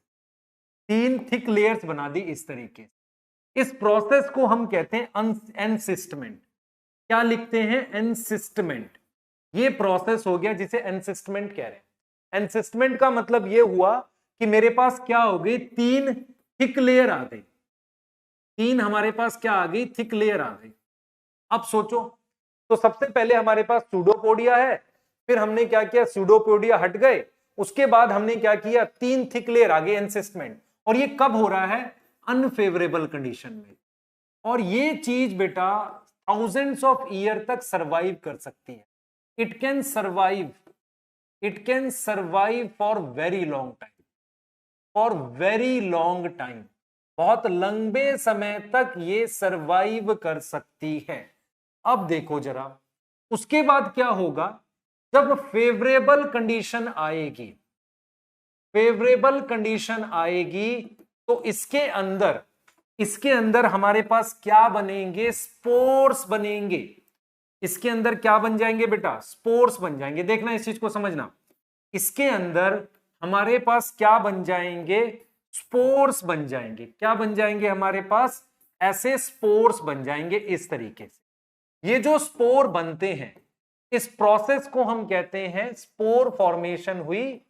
तीन थिक लेयर्स बना दी इस तरीके से। इस प्रोसेस को हम कहते हैं एनसिस्टमेंट। क्या लिखते हैं, एनसिस्टमेंट। ये प्रोसेस हो गया जिसे एनसिस्टमेंट कह रहे हैं। एनसिस्टमेंट का मतलब ये हुआ कि मेरे पास क्या हो गई, तीन थिक लेयर आ गई, तीन हमारे पास क्या आ गई, थिक लेयर आ गई। अब सोचो, तो सबसे पहले हमारे पास सूडोपोडिया है, फिर हमने क्या किया, सूडोपोडिया हट गए, उसके बाद हमने क्या किया, तीन थिक लेयर आ गए, एनसिस्टमेंट। और ये कब हो रहा है, अनफेवरेबल कंडीशन में। और ये चीज बेटा थाउजेंड्स ऑफ ईयर तक सरवाइव कर सकती है। It can survive, it can survive for very long time, for very long time, बहुत लंबे समय तक ये सरवाइव कर सकती है। अब देखो जरा, उसके बाद क्या होगा, जब फेवरेबल कंडीशन आएगी, फेवरेबल कंडीशन आएगी, तो इसके अंदर हमारे पास क्या बनेंगे, स्पोर्स बनेंगे। इसके अंदर क्या बन जाएंगे बेटा, स्पोर्स बन जाएंगे। देखना इस चीज को समझना, इसके अंदर हमारे पास क्या बन जाएंगे, स्पोर्स बन जाएंगे। क्या बन जाएंगे हमारे पास, ऐसे स्पोर्स बन जाएंगे इस तरीके से। ये जो स्पोर बनते हैं, इस प्रोसेस को हम कहते हैं, स्पोर फॉर्मेशन हुई,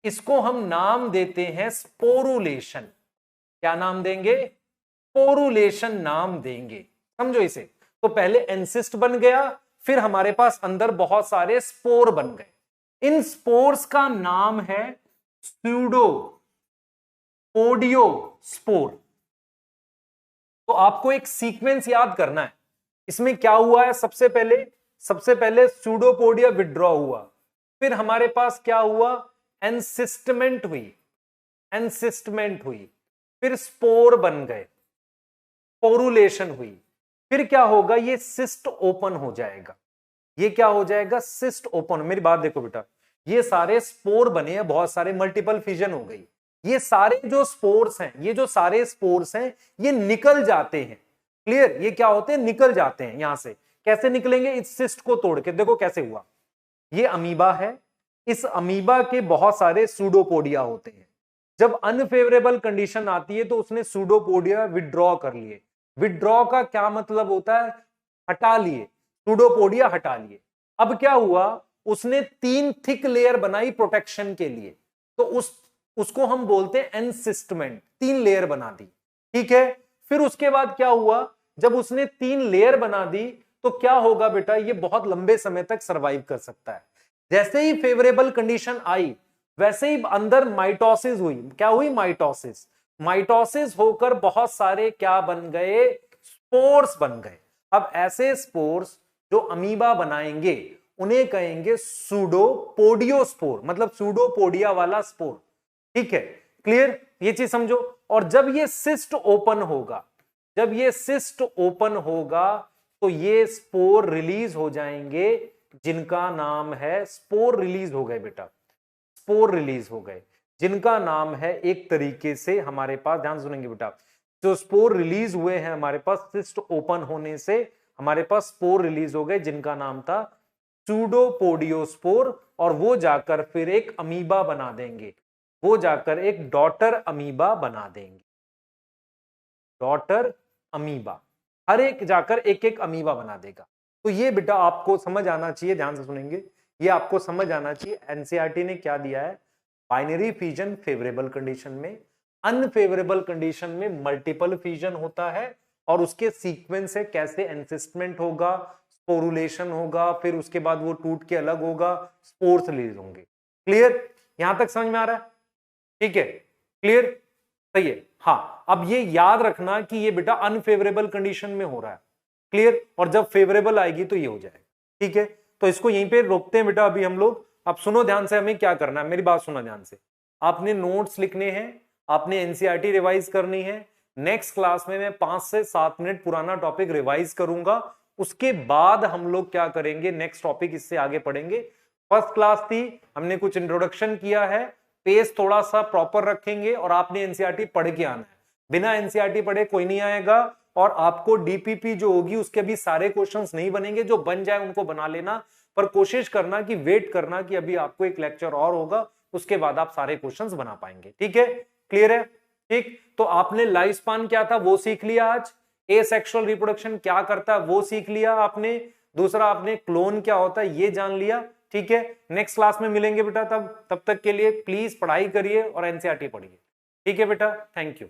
इसको हम नाम देते हैं स्पोरुलेशन। क्या नाम देंगे? स्पोरुलेशन नाम देंगे। समझो इसे। तो पहले एंसिस्ट बन गया, फिर हमारे पास अंदर बहुत सारे स्पोर बन गए। इन स्पोर्स का नाम है स्यूडोपोडियोस्पोर। तो आपको एक सीक्वेंस याद करना है। इसमें क्या हुआ है? सबसे पहले स्यूडोपोडिया विड्रॉ हुआ, फिर हमारे पास क्या हुआ? एनसिस्टमेंट हुई, फिर स्पोर बन गए, स्पोरुलेशन हुई, फिर क्या होगा? ये सिस्ट ओपन हो जाएगा। ये क्या हो जाएगा? Cyst open. मेरी बात देखो बेटा, ये सारे स्पोर बने हैं, बहुत सारे मल्टीपल फिजन हो गई। ये सारे जो स्पोर्स हैं, ये जो सारे स्पोर्स हैं, ये निकल जाते हैं। क्लियर? ये क्या होते हैं? निकल जाते हैं। यहां से कैसे निकलेंगे? इस सिस्ट को तोड़ के। देखो कैसे हुआ। ये अमीबा है, इस अमीबा के बहुत सारे सूडोपोडिया होते हैं। जब अनफेवरेबल कंडीशन आती है तो उसने सूडोपोडिया विड्रॉ कर लिए। विड्रॉ का क्या मतलब होता है? हटा लिए, सूडोपोडिया हटा लिए। अब क्या हुआ? उसने 3 थिक लेयर बनाई प्रोटेक्शन के लिए, तो उसको हम बोलते हैं एनसिस्टमेंट। 3 लेयर बना दी, ठीक है। फिर उसके बाद क्या हुआ? जब उसने 3 लेयर बना दी तो क्या होगा बेटा? ये बहुत लंबे समय तक सरवाइव कर सकता है। जैसे ही फेवरेबल कंडीशन आई, वैसे ही अंदर माइटोसिस हुई। क्या हुई? माइटोसिस। माइटोसिस होकर बहुत सारे क्या बन गए? स्पोर्स बन गए। अब ऐसे स्पोर्स जो अमीबा बनाएंगे उन्हें कहेंगे सूडोपोडियोस्पोर, मतलब सूडोपोडिया वाला स्पोर। ठीक है, क्लियर? ये चीज समझो। और जब ये सिस्ट ओपन होगा, तो ये स्पोर रिलीज हो जाएंगे, जिनका नाम है स्पोर रिलीज हो गए बेटा, स्पोर रिलीज हो गए, जिनका नाम है एक तरीके से हमारे पास, ध्यान सुनेंगे बेटा, जो स्पोर रिलीज हुए हैं हमारे पास सिस्ट ओपन होने से, हमारे पास स्पोर रिलीज हो गए जिनका नाम था सूडोपोडियोस्पोर। और वो जाकर फिर एक अमीबा बना देंगे, वो जाकर एक डॉटर अमीबा बना देंगे। डॉटर अमीबा, हर एक जाकर एक एक अमीबा बना देगा। तो ये बेटा आपको समझ आना चाहिए, ध्यान से सुनेंगे, ये आपको समझ आना चाहिए एनसीईआरटी ने क्या दिया है। बाइनरी फिजन फेवरेबल कंडीशन में, अनफेवरेबल कंडीशन में मल्टीपल फिजन होता है, और उसके सीक्वेंस है कैसे एनसिस्टमेंट होगा, स्पोरुलेशन होगा, फिर उसके बाद वो टूट के अलग होगा, स्पोर्स रिलीज होंगे। क्लियर? यहां तक समझ में आ रहा है? ठीक है, क्लियर? सही है। हाँ, अब ये याद रखना कि ये बेटा अनफेवरेबल कंडीशन में हो रहा है। क्लियर? और जब फेवरेबल आएगी तो ये हो जाएगा। ठीक है, तो इसको यहीं पे रोकते हैं बेटा अभी हम लोग। अब सुनो ध्यान से, हमें क्या करना है, मेरी बात सुना ध्यान से। आपने नोट्स लिखने हैं, आपने एनसीईआरटी रिवाइज करनी है। नेक्स्ट क्लास में मैं 5 से 7 मिनट पुराना टॉपिक रिवाइज करूंगा, उसके बाद हम लोग क्या करेंगे, नेक्स्ट टॉपिक इससे आगे पढ़ेंगे। फर्स्ट क्लास थी, हमने कुछ इंट्रोडक्शन किया है, पेस थोड़ा सा प्रॉपर रखेंगे, और आपने एनसीईआरटी पढ़ के आना है। बिना एनसीईआरटी पढ़े कोई नहीं आएगा, और आपको डीपीपी जो होगी उसके भी सारे क्वेश्चंस नहीं बनेंगे, जो बन जाए उनको बना लेना, पर कोशिश करना कि वेट करना कि अभी आपको एक लेक्चर और होगा, उसके बाद आप सारे क्वेश्चंस बना पाएंगे। ठीक है, क्लियर है? ठीक, तो आपने लाइफ स्पान क्या था वो सीख लिया आज, एसेक्सुअल रिप्रोडक्शन क्या करता है वो सीख लिया आपने, दूसरा आपने क्लोन क्या होता है ये जान लिया। ठीक है, नेक्स्ट क्लास में मिलेंगे बेटा, तब तक के लिए प्लीज पढ़ाई करिए और एनसीईआरटी पढ़िए। ठीक है बेटा, थैंक यू।